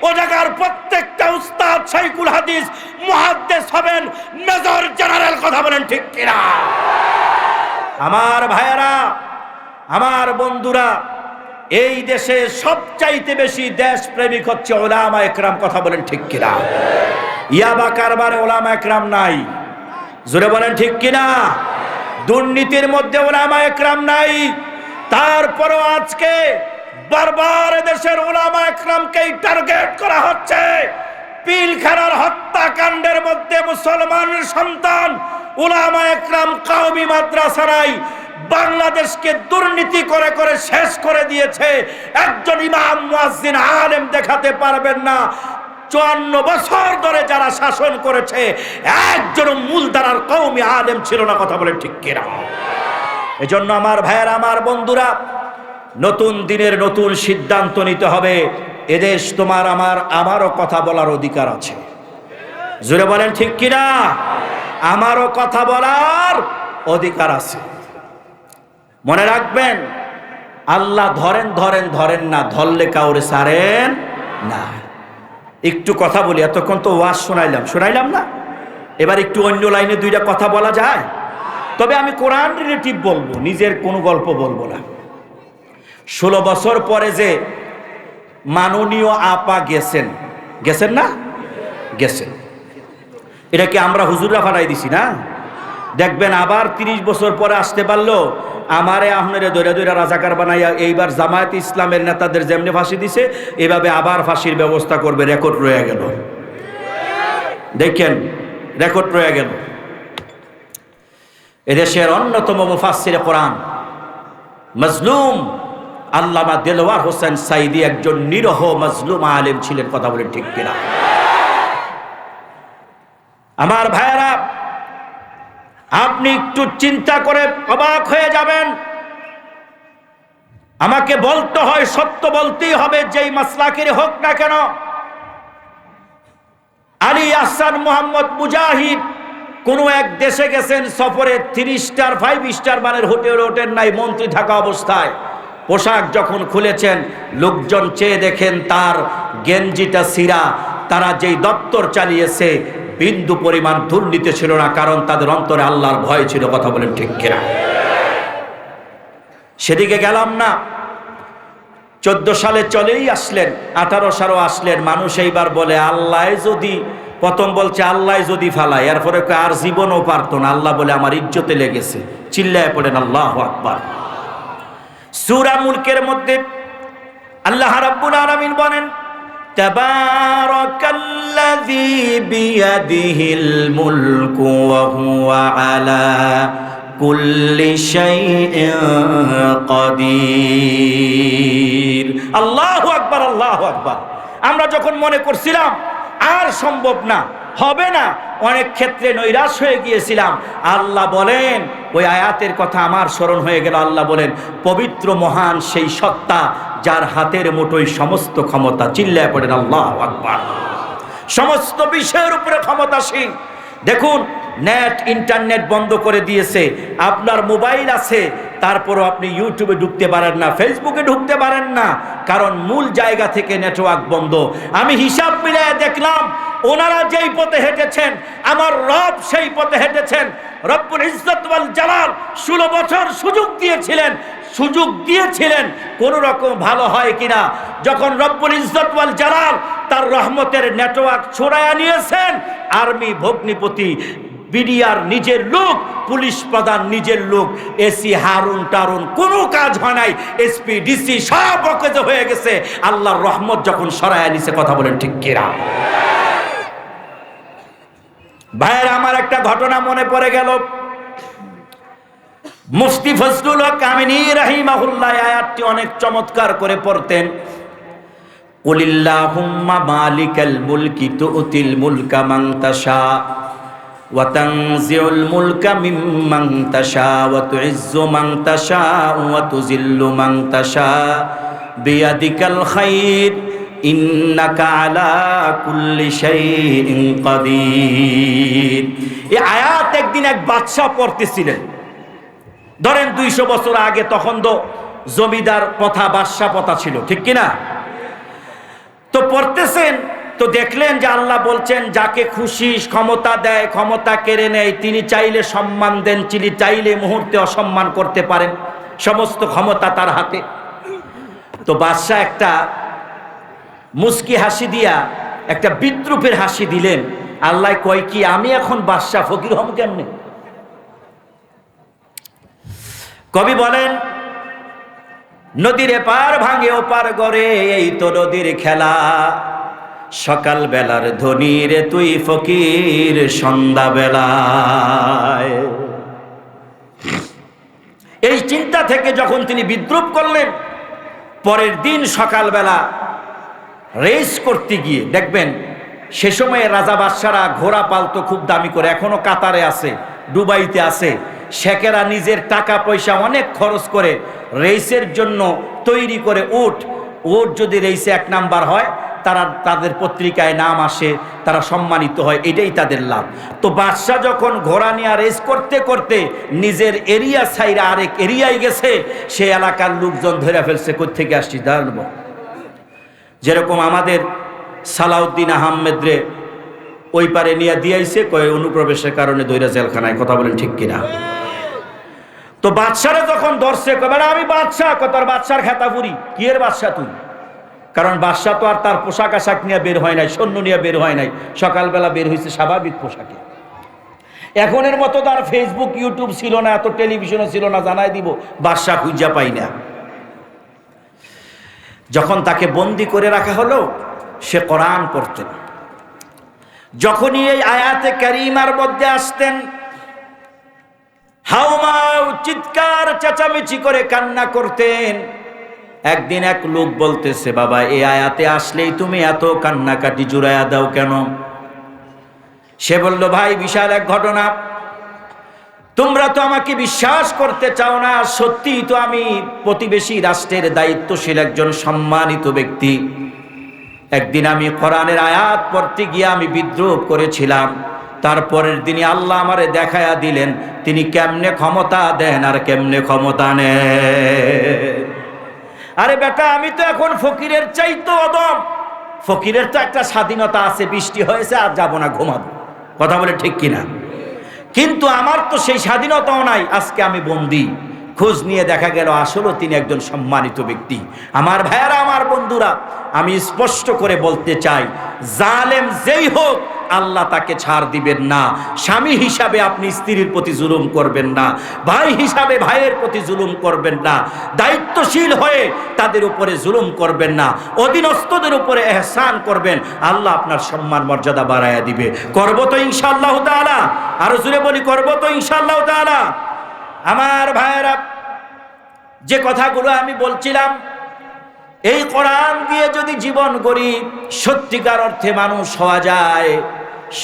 ও জায়গার প্রত্যেকটা উস্তাদ শাইখুল হাদিস মুহাদ্দিস হবেন মেজর জেনারেল। কথা বলেন ঠিক কিনা? আমার ভাইয়েরা, আমার বন্ধুরা, এই দেশে সবচাইতে বেশি দেশপ্রেমিক হচ্ছে ওলামা একরাম। কথা বলেন ঠিক কিনা? ইয়াবা কারবারে ওলামা একরাম নাই। জোরে বলেন ঠিক কিনা? দুর্নীতির মধ্যে ওলামা একরাম নাই। তারপরও আজকে বারবার দেশের ওলামা একরামকেই টার্গেট করা হচ্ছে। পিলখানার হত্যাকাণ্ডের মধ্যে মুসলমানের সন্তান উলামা একরাম কওমি মাদ্রাসারাই বাংলাদেশকে দুর্নীতি করে করে শেষ করে দিয়েছে। একজন ইমাম মুয়াজ্জিন আলেম দেখাতে পারবেন না। 54 বছর ধরে যারা শাসন করেছে একজন মূলধারার কওমি আলেম ছিল না। কথা বলেন ঠিক কিনা? এজন্য আমার ভাইয়েরা, আমার বন্ধুরা, নতুন দিনের নতুন সিদ্ধান্ত নিতে হবে। এদেশ তোমার আমারও কথা বলার অধিকার আছে। জোরে বলেন ঠিক কিনা? আমারও কথা বলার অধিকার আছে। মনে রাখবেন, আল্লাহ ধরেন ধরেন ধরেন না, ধরলে কাউরে ছাড়েন না। একটু কথা বলি, এতক্ষণ তো ওয়াজ শোনাইলাম না? এবার একটু অন্য লাইনে দুইটা কথা বলা যায়? তবে আমি কোরআন রিলেটিভ বলবো, নিজের কোনো গল্প বলবো না। 16 বছর পরে যে মাননীয় আপা গেছেন না? গেছেন। এটা কি আমরা হুজুররা ফাটাই দিছি না? দেখবেন আবার 30 বছর পরে আসতে পারলো, আমারে আপনারে দৈরা দৈরা রাজাকার বানাইয়া এইবার জামায়াত ইসলামের নেতাদের যেমনি ফাঁসি দিছে এভাবে আবার ফাঁসির ব্যবস্থা করবে। রেকর্ড রয়ে গেল, দেখেন রেকর্ড রয়ে গেল। এদেশের অন্যতম মুফাসসিরে কোরআন মজলুম আল্লামা দেলওয়ার হোসেন সাইদি একজন নিরহ মজলুম আলেম ছিলেন। কথা বলেন ঠিক কিনা? আমার ভাইয়েরা, আপনি একটু চিন্তা করে অবাক হয়ে যাবেন। আমাকে বলতে হয়, সত্য বলতেই হবে, যেই মাসলাকের হোক না কেন। আলী আহসান মোহাম্মদ মুজাহিদ কোন এক দেশে গেছেন সফরে, 3 স্টার 5 স্টার মানের হোটেল নাই, মন্ত্রী থাকা অবস্থায় পোশাক যখন খুলেছেন, লোকজন চেয়ে দেখেন তার গেঞ্জিটা ছিঁড়া। তারা যেই দপ্তর চালিয়েছে বিন্দু পরিমাণ দুর্নীতি ছিল না, কারণ তাদের অন্তরে আল্লাহর ভয় ছিল। কথা বলেন ঠিক কিনা? সেদিকে গেলাম না। 14 সালে চলেই আসলেন, 18 সালও আসলেন। মানুষ এইবার বলে আল্লাহ যদি, প্রথম বলছে আল্লাহ যদি ফালায়, এরপরে আর জীবনও পারতো না। আল্লাহ বলে আমার ইজ্জতে লেগেছে। চিল্লায় পড়েন আল্লাহু আকবার। সূরা মুলকের মধ্যে আল্লাহ রাব্বুল আলামিন বলেন, তাবারাকাল্লাযী বিয়াদিহিল মুলকু ওয়া হুয়া আলা কুল্লি শাইইন কাদির। আল্লাহু আকবার, আল্লাহু আকবার। আমরা যখন মনে করছিলাম আর সম্ভব না, হবে না, অনেক ক্ষেত্রে নৈরাশ হয়ে গিয়েছিলাম, আল্লাহ বলেন, ওই আয়াতের কথা আমার স্মরণ হয়ে গেল। আল্লাহ বলেন, পবিত্র মহান সেই সত্তা যার হাতের মুঠোয় সমস্ত ক্ষমতা। চিল্লায় পড়েন আল্লাহু আকবার। সমস্ত বিষয়ের উপরে ক্ষমতাসীন। দেখুন, নেট ইন্টারনেট বন্ধ করে দিয়েছে, আপনার মোবাইল আছে, তারপরও আপনি ইউটিউবে ঢুকতে পারেন না, ফেসবুকে ঢুকতে পারেন না, কারণ মূল জায়গা থেকে নেটওয়ার্ক বন্ধ। আমি হিসাব মিলিয়ে দেখলাম, ওনারা যেই পথে হেঁটেছেন, আমার রব সেই পথে হেঁটেছেন। রব্বুল ইজ্জত ওয়াল জালাল 16 বছর সুযোগ দিয়েছিলেন কোন রকম ভালো হয় কিনা। যখন রব্বুল ইজ্জত ওয়াল জালাল তার রহমতের নেটওয়ার্ক ছড়ায়া নিয়েছেন, আর্মি ভগ্নিপতি, বিডিআর নিজের লোক, পুলিশ প্রধান নিজের লোক, এসি হারুন টারুন কোনো কাজ হয় নাই, এসপি ডিসি সব অকেজ হয়ে গেছে। আল্লাহর রহমত যখন সরায়া নিছে। কথা বলেন ঠিক কিনা? ভাইয়ের আমার একটা ঘটনা মনে পড়ে গেল। মুফতি ফজলুল হক কামিনী রাহিমাহুল্লাহ আয়াতটি অনেক চমৎকার করে পড়তেন। কুলিল্লাহুম্মা মালিকাল মুলকি তুতিল মুলকা মান তাশা ওয়া তানজিউল মুলকা মিম্মান তাশা ওয়া তুইজ্জু মান তাশা ওয়া তুযিল্লু মান তাশা বিয়াদিকাল খায়র ইন্নাকা আলা কুল্লি শাইইন কাদির। এই আয়াত একদিন এক বাদশা পড়তেছিলেন। ধরেন 200 বছর আগে, তখন তো জমিদার প্রথা, বাদশা প্রথা ছিল, ঠিক কিনা? তো পড়তেছেন, তো দেখলেন যে আল্লাহ বলছেন, যাকে খুশি ক্ষমতা দেয়, ক্ষমতা কেড়ে নেয়, তিনি চাইলে সম্মান দেন, তিনি চাইলে মুহূর্তে অসম্মান করতে পারেন। সমস্ত ক্ষমতা তার হাতে। তো বাদশাহ একটা মুস্কি হাসি দিয়া একটা বিদ্রুপের হাসি দিলেন। আল্লাহ কয় কি, আমি এখন বাদশাহ ফকির হম কেমনে? কবি বলেন, নদীর এপার ভাঙে ওপার গড়ে, এই তো নদীর খেলা। সকাল বেলার ধনী রে তুই ফকির সন্ধ্যা বেলায়। এই চিন্তা থেকে যখন তিনি বিদ্রুপ করলেন, পরের দিন সকালবেলা রেস করতে গিয়ে দেখবেন, সে সময়ে রাজা বাদশারা ঘোড়া পালতো খুব দামি করে, এখনো কাতারে আছে, দুবাইতে আছে। শেখেরা নিজের টাকা পয়সা অনেক খরচ করে রেসের জন্য তৈরি করে উট যদি রেসে 1 নাম্বার হয়, তাদের পত্রিকায় নাম আসে, তারা সম্মানিত হয়, এটাই তাদের লাভ। তো বাদশাহ যখন ঘোড়া নিয়ে রেস করতে করতে নিজের এরিয়া ছাইরা আরেক এরিয়ায় গেছে, সেই এলাকার লোকজন ধরে ফেলছে, কোত্থেকে আসছি দাঁড়াবো। যেরকম আমাদের সালাউদ্দিন আহমেদ রে ওই পারে নিয়ে দিয়েছে, কয়ে অনুপ্রবেশের কারণে দৈরা জেলখানায়। কথা বলেন ঠিক কিনা? তো বাদশারা যখন ধরছে, কবে আমি বাদশাহ, তোর বাদশার খেতাপুরি কি এর বাদশাহ তুই? কারণ বাদশাহ তো আর তার পোশাক আশাক নিয়ে বের হয় নাই, সৈন্য নিয়ে বের হয় নাই, সকালবেলা বের হয়েছে স্বাভাবিক পোশাকে। এখনের মতো তার ফেসবুক ইউটিউব ছিল না, এত টেলিভিশনও ছিল না, জানাই দিব বাদশাহ খুঁজা পাই না। যখন তাকে বন্দি করে রাখা হলো, সে কোরআন পড়তেন। যখনই এই আয়াতে কারিমার মধ্যে আসতেন, হাউমাউ চিৎকার চেঁচামেচি করে কান্না করতেন। একদিন এক লোক বলতেছে, বাবা এই আয়াতে আসলেই তুমি এত কান্নাকাটি জুড়াইয়া দাও কেন? সে বলল, ভাই বিশাল এক ঘটনা, তোমরা তো আমাকে বিশ্বাস করতে চাও না। সত্যি তো আমি প্রতিবেশী রাষ্ট্রের দায়িত্বশীল একজন সম্মানিত ব্যক্তি। একদিন আমি কোরআনের আয়াত পড়তে গিয়ে আমি বিদ্রোহ করেছিলাম। তারপরের দিনই আল্লাহ আমারে দেখায়া দিলেন তিনি কেমনে ক্ষমতা দেন আর কেমনে ক্ষমতা নেন। আরে বেটা, আমি তো এখন ফকিরের চাইতো অদম। ফকিরের তো একটা স্বাধীনতা আছে, বৃষ্টি হয়েছে আর যাবো না, ঘুমাবো। কথা বলে ঠিক কিনা? কিন্তু আমার তো সেই স্বাধীনতাও নাই। আজকে আমি বন্দী। খোঁজ নিয়ে দেখা গেল আসলে তিনি একজন সম্মানিত ব্যক্তি। আমার ভাইয়েরা, আমার বন্ধুরা, আমি স্পষ্ট করে বলতে চাই, জালেম যেই হোক আল্লাহ তাকে ছাড় দিবেন না। স্বামী হিসাবে আপনি স্ত্রীর প্রতি জুলুম করবেন না, ভাই হিসাবে ভাইয়ের প্রতি জুলুম করবেন না, দায়িত্বশীল হয়ে তাদের উপরে জুলুম করবেন না, অধীনস্থদের উপরে এহসান করবেন। আল্লাহ আপনার সম্মান মর্যাদা বাড়াইয়া দিবে। করব তো ইনশাআল্লাহ তাআলা। আরো জোরে বলি, করব তো ইনশাআল্লাহ তাআলা। আমার ভাইয়েরা, যে কথাগুলো আমি বলছিলাম, এই কোরআন দিয়ে যদি জীবন গড়ি, সত্যিকার অর্থে মানুষ হওয়া যায়,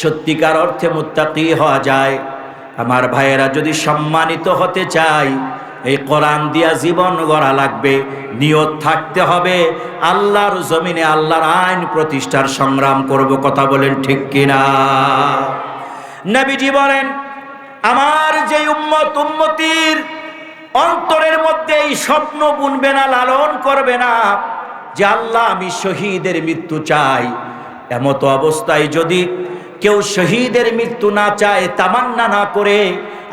সত্যিকার অর্থে মুত্তাকি হওয়া যায়। আমার ভাইয়েরা, যদি সম্মানিত হতে চাই, এই কোরআন দিয়া জীবন গড়া লাগবে। নিয়ত থাকতে হবে আল্লাহর জমিনে আল্লাহর আইন প্রতিষ্ঠার সংগ্রাম করব। কথা বলেন ঠিক কিনা? নবীজি বলেন, আমার যে উম্মতির অন্তরের মধ্যে এই স্বপ্ন বুনবে না, লালন করবে না যে আল্লাহ আমি শহীদের মৃত্যু চাই, এমত অবস্থায় যদি কেউ শহীদের মৃত্যু না চায়, তামান্না না করে,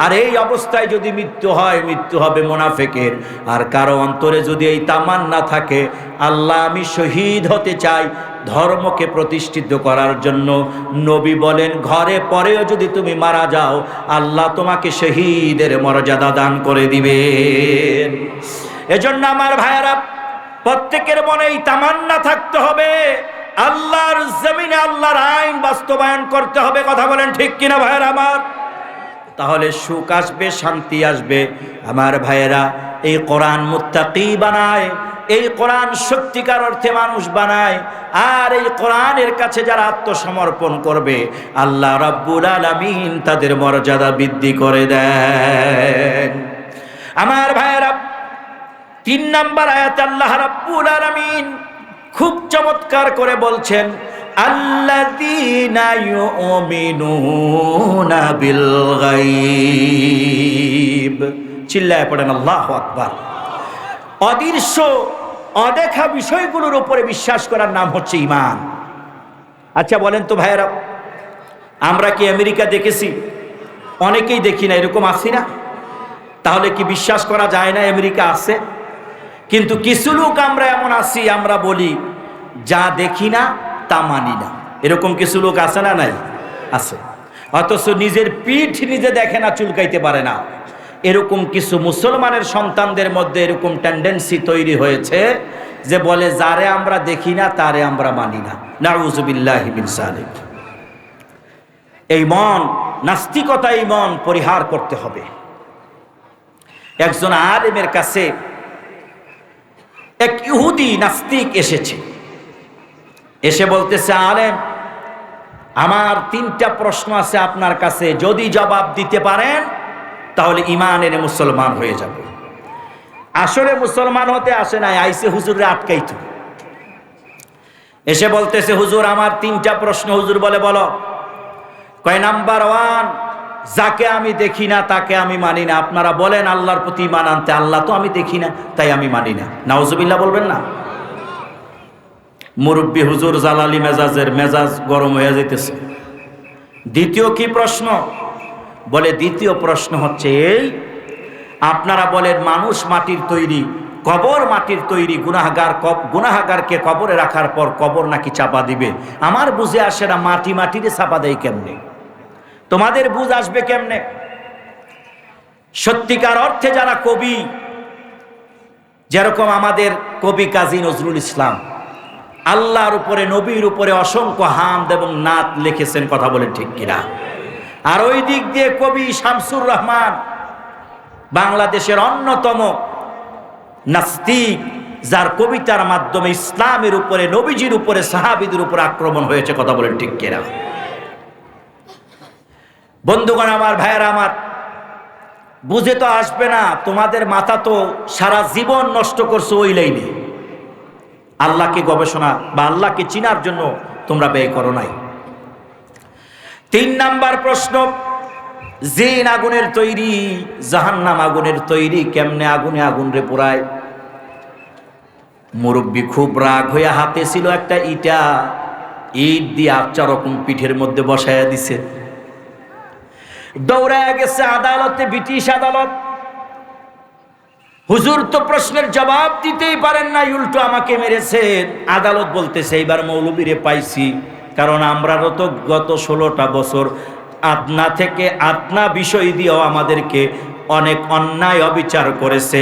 আর এই অবস্থায় যদি মৃত্যু হয়, মৃত্যু হবে মুনাফিকের। আর কারো অন্তরে যদি এই তামান্না থাকে, আল্লাহ আমি শহীদ হতে চাই ধর্মকে প্রতিষ্ঠিত করার জন্য, নবী বলেন ঘরে পরেও যদি তুমি মারা যাও, আল্লাহ তোমাকে শহীদের মর্যাদা দান করে দিবেন। এজন্য আমার ভাইয়েরা, প্রত্যেকের মনে এই তামান্না থাকতে হবে, আল্লাহর জমিনে আল্লাহর আইন বাস্তবায়ন করতে হবে। কথা বলেন ঠিক কিনা ভাইয়েরা আমার? তাহলে সুখ আসবে, শান্তি আসবে। আমার ভাইয়েরা, এই কোরআন মুত্তাকি বানায়, এই কোরআন সত্যিকার অর্থে মানুষ বানায়। আর এই কোরআনের কাছে যারা আত্মসমর্পণ করবে, আল্লাহ রাব্বুল আলামিন তাদের মর্যাদা বৃদ্ধি করে দেন। আমার ভাইয়েরা, 3 নাম্বার আয়াতে আল্লাহ রাব্বুল আলামিন খুব চমৎকার করে বলছেন, আল্লাযীনা ইউমিনুনা বিল গায়ব। চিল্লায় পড়েন আল্লাহু আকবার। অদৃশ্য অদেখা বিষয়গুলোর উপরে বিশ্বাস করার নাম হচ্ছে ঈমান। আচ্ছা বলেন তো ভাইয়েরা, আমরা কি আমেরিকা দেখেছি? অনেকেই দেখি না, এরকম আছি না? তাহলে কি বিশ্বাস করা যায় না আমেরিকা আছে? কিন্তু কিছু লোক আমরা এমন আছি, আমরা বলি যা দেখি না তা মানি না। এরকম কিছু লোক আছে না? নাই? আছে। অথচ নিজের পিঠ নিজে দেখে না, চুলকাইতে পারে না। এরকম কিছু মুসলমানের সন্তানদের মধ্যে এরকম টেন্ডেন্সি তৈরি হয়েছে যে বলে যারে আমরা দেখি না তারে আমরা মানি না। নাউযুবিল্লাহি মিন যালিক। এই মন, নাস্তিকতা, এই মন পরিহার করতে হবে। একজন আলেমের কাছে এক ইহুদি নাস্তিক এসেছে, এসে বলতেছে, আলেম, আমার 3টা প্রশ্ন আছে আপনার কাছে, যদি জবাব দিতে পারেন তাহলে ঈমান এনে মুসলমান হয়ে যাবে। আসলে মুসলমান হতে আসে নাই, আইসে হুজুরে আটকাইতো। এসে বলতেছে, হুজুর আমার 3টা প্রশ্ন। হুজুর বলে, বলো। কয়, নাম্বার 1, যাকে আমি দেখি না তাকে আমি মানি না। আপনারা বলেন আল্লাহর প্রতি ঈমান আনতে, আল্লাহ তো আমি দেখি না তাই আমি মানি না। নাউজুবিল্লাহ বলবেন না? মুরব্বী হুজুর জালালি মেজাজ গরম হয়ে যেতেছে। দ্বিতীয় কি প্রশ্ন? বলে, দ্বিতীয় প্রশ্ন হচ্ছে এই, আপনারা বলেন মানুষ মাটির তৈরি, কবর মাটির তৈরি, গুনাহগারকে কবরে রাখার পর কবর নাকি চাপা দিবে। আমার বুঝে আসে না, মাটিরে চাপা দেয় কেমনে? তোমাদের বুঝ আসবে কেমনে? সত্যিকার অর্থে যারা কবি, যেরকম আমাদের কবি কাজী নজরুল ইসলাম, আল্লাহর উপরে, নবীর উপরে অসংখ্য হামদ এবং নাত লিখেছেন, কথা বলেন ঠিক কিনা? আর ওই দিক দিয়ে কবি শামসুর রহমান, বাংলাদেশের অন্যতম নাস্তিক, যার কবিতার মাধ্যমে ইসলামের উপরে, নবীজির উপরে, সাহাবীদের উপরে আক্রমণ হয়েছে, কথা বলেন ঠিক কিনা? বন্ধুগণ আমার, ভাইয়েরা আমার, বুঝে তো আসবে না, তোমাদের মাথা তো সারা জীবন নষ্ট করছো ওই লাইনে। আল্লাহকে গবেষণা বা আল্লাহকে চিনার জন্য তোমরা ব্যয় করো নাই। 3 নাম্বার প্রশ্ন, জিন আগুনের তৈরি, জাহান্নাম আগুনের তৈরি, কেমনে আগুনে আগুন রে পোড়ায়? মুরব্বী খুব রাগ হইয়া, হাতে ছিল একটা ইট দিয়ে 4 রকম পিঠের মধ্যে বসাইয়া দিছে। দৌড়ায় গেছে আদালতে, ব্রিটিশ আদালত। হুজুর তো প্রশ্নের জবাব দিতেই পারেন না, উল্টো আমাকে মেরেছেন। আদালত বলতেছে, এইবার মৌলবীরে পাইছি, কারণ আমরাও তো গত 16টা বছর আপনা থেকে আপনা বিষয় দিয়েও আমাদেরকে অনেক অন্যায় অবিচার করেছে।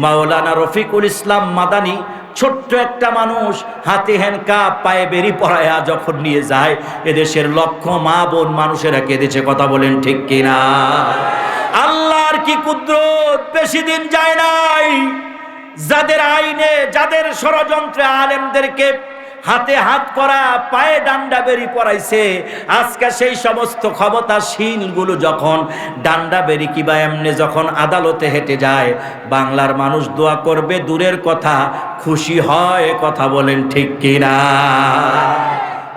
মাওলানা রফিকুল ইসলাম মাদানী, ছোট্ট একটা মানুষ, হাতে হ্যান্ডকাপ, পায়ে বেরি পরায়া যখন নিয়ে যায়, এদেশের লক্ষ মা বোন মানুষেরা কেঁদেছে, কথা বলেন ঠিক কিনা? আল্লাহর কি কুদরত! বেশি দিন যায় নাই, যাদের আইনে, যাদের ষড়যন্ত্রে আলেমদেরকে হাতে হাত করা, পায়ে ডান্ডা বেরি পরাইছে, আজকে সেই সমস্ত ক্ষমতাসীনগুলো যখন ডান্ডা বেরি কিবা এমনি যখন আদালতে হেঁটে যায়, বাংলার মানুষ দোয়া করবে দূরের কথা, খুশি হয়, কথা বলেন ঠিক কিনা?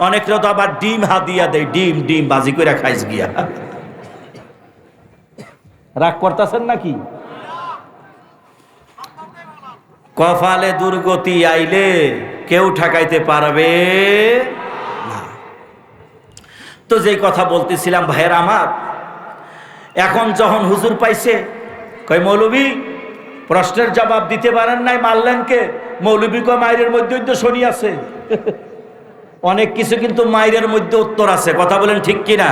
অনেকরা তো আবার ডিম হাদিয়া দেয়, ডিম বাজি করে খাইস গিয়া। রাগ করতেছেন নাকি? কপালে দুর্গতি আইলে কেউ ঠেকাইতে পারবে না। তো যেই কথা বলতেছিলাম, ভাইয়ের আমার, এখন যখন হুজুর পাইছে, কয়, মৌলবী প্রশ্নের জবাব দিতে পারেন নাই, মারলেন কে? মৌলবী কয়, মায়ের মধ্যে তো শনি আছে। অনেক কিছু কিন্তু মায়ের মধ্যে উত্তর আছে, কথা বলেন ঠিক কিনা?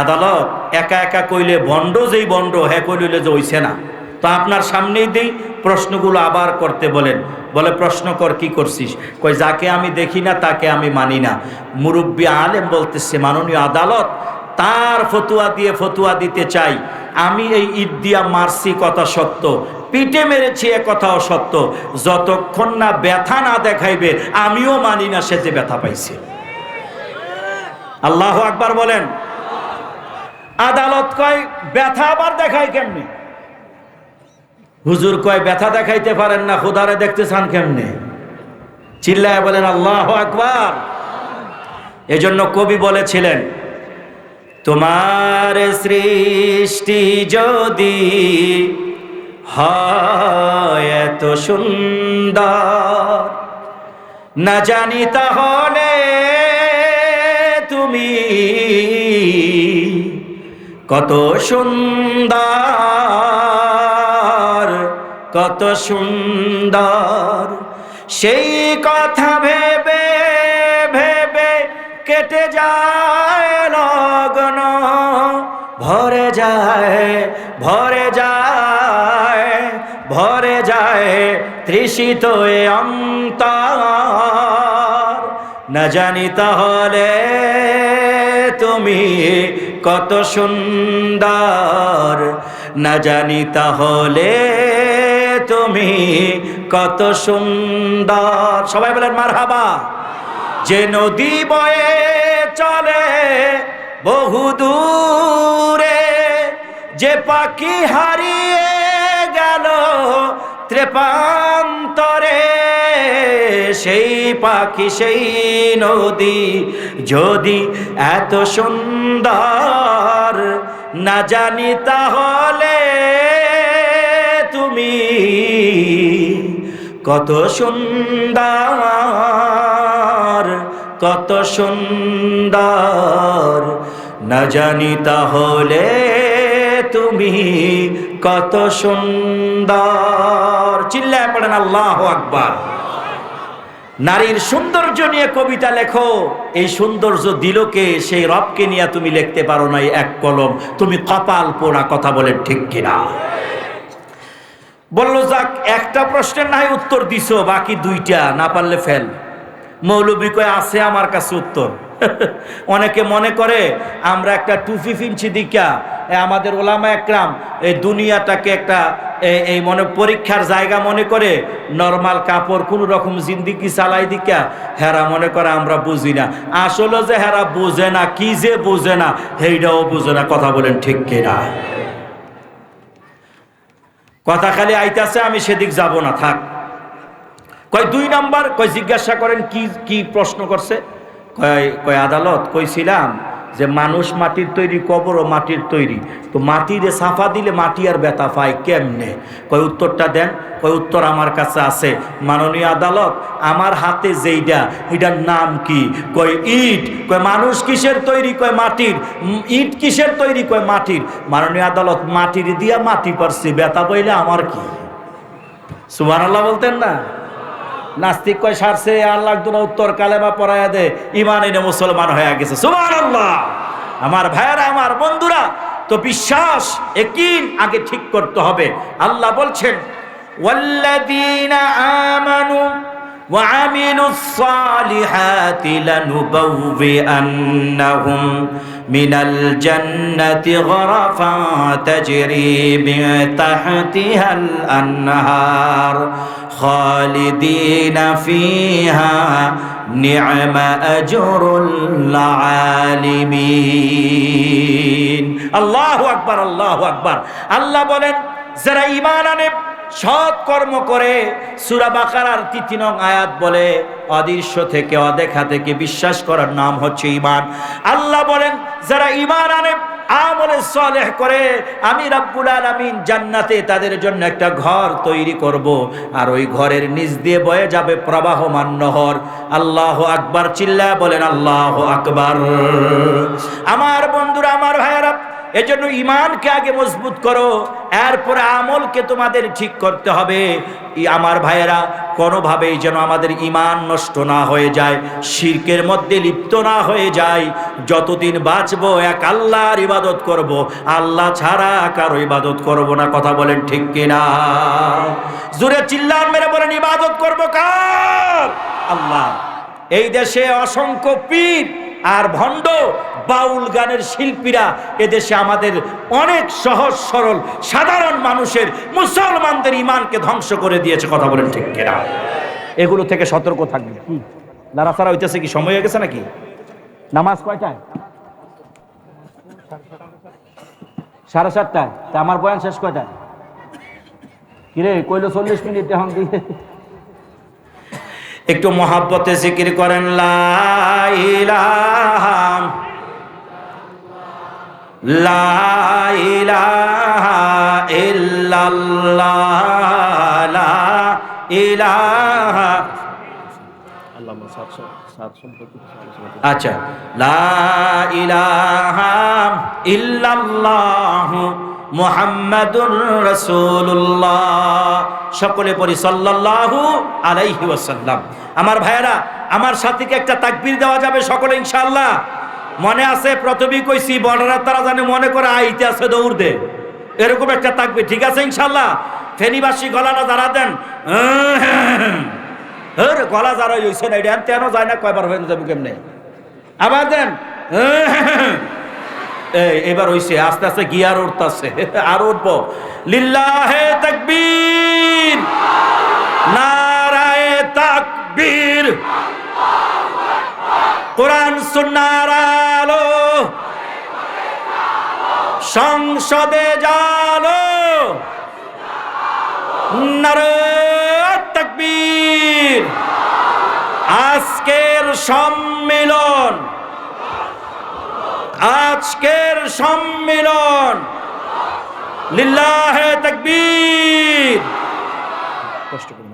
আদালত একা একা কইলে ভণ্ড, যেই ভণ্ড হ্যাঁ কইলে যে হইছে না। তো আপনার সামনেই দেই, প্রশ্নগুলো আবার করতে বলেন। বলে, প্রশ্ন কর, কি করছিস? কই, যাকে আমি দেখি না তাকে আমি মানি না। মুরব্বী আলেম বলতেছে, মাননীয় আদালত, তার ফতুয়া দিতে চাই। আমি এই ইট দিয়া মারছি, কথা সত্য, পিঠে মেরেছি, এ কথাও সত্য, যতক্ষণ না ব্যথা না দেখাইবে আমিও মানি না সে যে ব্যথা পাইছে। আল্লাহু আকবার বলেন। আদালত কয়, ব্যথা আবার দেখায় কেমনে? হুজুর কয়, ব্যথা দেখাইতে পারেন না, খোদারে দেখতে চান কেমনে? চিল্লায় বলেন আল্লাহু আকবার। এজন্য কবি বলেছিলেন, তোমার সৃষ্টি যদি হয় এত সুন্দর, না জানি তাহলে তুমি কত সুন্দর। কত সুন্দর। সেই কথা ভেবে ভেবে কেটে যায় লগন, ভরে যায় ভরে যায় ভরে যায় তৃষিত এ অন্তর। না জানি তাহলে তুমি কত সুন্দর, না জানি তাহলে তুমি কত সুন্দর। সবাই বলেন মারহাবা। যে নদী বয়ে চলে বহু দূরে, যে পাখি হারিয়ে গেল ত্রেপান্তরে, সেই পাখি সেই নদী যদি এত সুন্দর, না জানি তাহলে তুমি কত সুন্দর, কত সুন্দর। না জানি তাহলে তুমি কত সুন্দর। চিল্লায় পড়েন আল্লাহু আকবার। নারীর সৌন্দর্য নিয়ে কবিতা লেখো, এই সৌন্দর্য দিলকে সেই রবকে নিয়ে তুমি লিখতে পারো না এক কলম, তুমি কপাল পোড়া। কথা বলেন ঠিক কিনা? বললো যাক, একটা প্রশ্নের নাই উত্তর দিছো, বাকি দুইটা না পারলে ফেল। মৌলবী কয় আছে আমার কাছে উত্তর। অনেকে মনে করে আমরা একটা টুপি ফিনছি দিকা আমাদের ওলামা একরাম এই দুনিয়াটাকে একটা এই মনে পরীক্ষার জায়গা মনে করে, নরমাল কাপড় কোন রকম জিন্দিগি চালাই দিকা হেরা মনে করে আমরা বুঝি না। আসলে যে হেরা বুঝে না, কি যে বুঝে না সেইটাও বুঝে না। কথা বলেন ঠিক কিনা? কথা খালি আইতাছে, আমি সেদিক যাব না, থাক। কয় 2 নাম্বার, কয় জিজ্ঞাসা করেন কি কি প্রশ্ন করছে। কয় আদালত, কইছিলাম যে মানুষ মাটির তৈরি, কবরও মাটির তৈরি, তো মাটিরে সাফা দিলে মাটি আর ব্যথা পায় কেমনে? কয় উত্তরটা দেন। কয় উত্তর আমার কাছে আছে মাননীয় আদালত, আমার হাতে যেইটা এটার নাম কি? কয় ইট। কয় মানুষ কিসের তৈরি? কয় মাটির। ইট কিসের তৈরি? কয় মাটির। মাননীয় আদালত, মাটির দিয়া মাটি পারছি, ব্যথা পাইলে আমার কি? সুবহানাল্লাহ বলতেন না? নাস্তিক কয় সারছে আর লাগতো না, উত্তর কালেমা পড়ায়া দে, ইমান এনে মুসলমান হয়ে গেছে। সুবহানাল্লাহ। আমার ভাইয়েরা, আমার বন্ধুরা, তো বিশ্বাস ইয়াকিন আগে ঠিক করতে হবে। আল্লাহ বলছেন ওয়াল্লাযীনা আমানু ওয়া আমিলুস সালিহাতি লানুবাউবিআন্নাহুম মিনাল জান্নাতি গরাফান তাজরি মিন তাহতিহাল আনহার খালিদিনা ফিহা নি'মা আজরুল আলিমিন। আল্লাহু আকবার, আল্লাহু আকবার। আল্লাহ বলেন যারা ঈমান আনে, সৎ কর্ম করে, সূরা বাকারার ৩ নং আয়াত বলে অদৃশ্য থেকে অদেখা থেকে বিশ্বাস করার নাম হচ্ছে ঈমান। আল্লাহ বলেন যারা ঈমান আনে, আমলে সালেহ করে, আমি রব্বুল আলামিন জান্নাতে তাদের জন্য একটা ঘর তৈরি করব, আর ওই ঘরের নিচ দিয়ে বয়ে যাবে প্রবাহমান নহর। আল্লাহু আকবার। চিল্লায় বলেন আল্লাহু আকবার। আমার বন্ধুরা, আমার ভাইয়েরা, এজন্য ঈমানকে আগে মজবুত করো, এরপরে আমলকে তোমাদের ঠিক করতে হবে। আমার ভাইয়েরা, কোনোভাবেই যেন আমাদের ঈমান নষ্ট না হয়ে যায়, শিরকের মধ্যে লিপ্ত না হয়ে যায়। যতদিন বাঁচবো এক আল্লাহর ইবাদত করব, আল্লাহ ছাড়া কারো ইবাদত করব না। কথা বলেন ঠিক কিনা? জোরে চিল্লান মেরে বলেন ইবাদত করব কার? আল্লাহ। এই দেশে অসংখ্য পীর আর ভণ্ড বাউল গানের শিল্পীরা এদেশে আমাদের অনেক সহজ সরল সাধারণ মানুষের, মুসলমানদের ঈমানকে ধ্বংস করে দিয়েছে। কথা বলেন ঠিক কিনা? এগুলো থেকে সতর্ক থাকবে। কি নাড়াচাড়া হইতেছে? কি সময় হয়ে গেছে নাকি? নামাজ কয়টায়? 7:30টায়। তা আমার বয়ান শেষ কয়টায়? কিরে কইলো 40 মিনিট এখন দিয়ে। একটু মহাব্বতে জিকির করেন লা ইলাহা লা ইলাহা ইল্লাল্লাহ লা ইলাহা। আচ্ছা, লা ইলাহা ইল্লাল্লাহ মুহাম্মাদুর রাসূলুল্লাহ। সকলে পড়ি সাল্লাল্লাহু আলাইহি ওয়াসাল্লাম। আমার ভাইয়েরা, আমার সাথে কি একটা তাকবীর দেওয়া যাবে সকলে ইনশাআল্লাহ? মনে আছে প্রথমেই কইছি বড়রা তারা জানে মনে করে আইতে আছে দৌড় দে, এরকম একটা তাকবীর, ঠিক আছে ইনশাআল্লাহ? ফেনীবাসী গলাটা যারা দেন গলা যারা হইছে না, এটা তেন যায় না, কয়বার হয়ে যাবে কেমনে, আবার দেন এবার হইছে, আস্তে আস্তে গিয়ার উঠতেছে, আর উঠবো। লিল্লাহে তাকবীর, নারায়ে তাকবীর, কোরআন সুন্নাহর আলো, সংসদে জালো, নারায়ে তাকবীর। আজকের সম্মিলন, আজকের সম্মিলন, লিল্লাহে তাকবীর। কষ্ট করে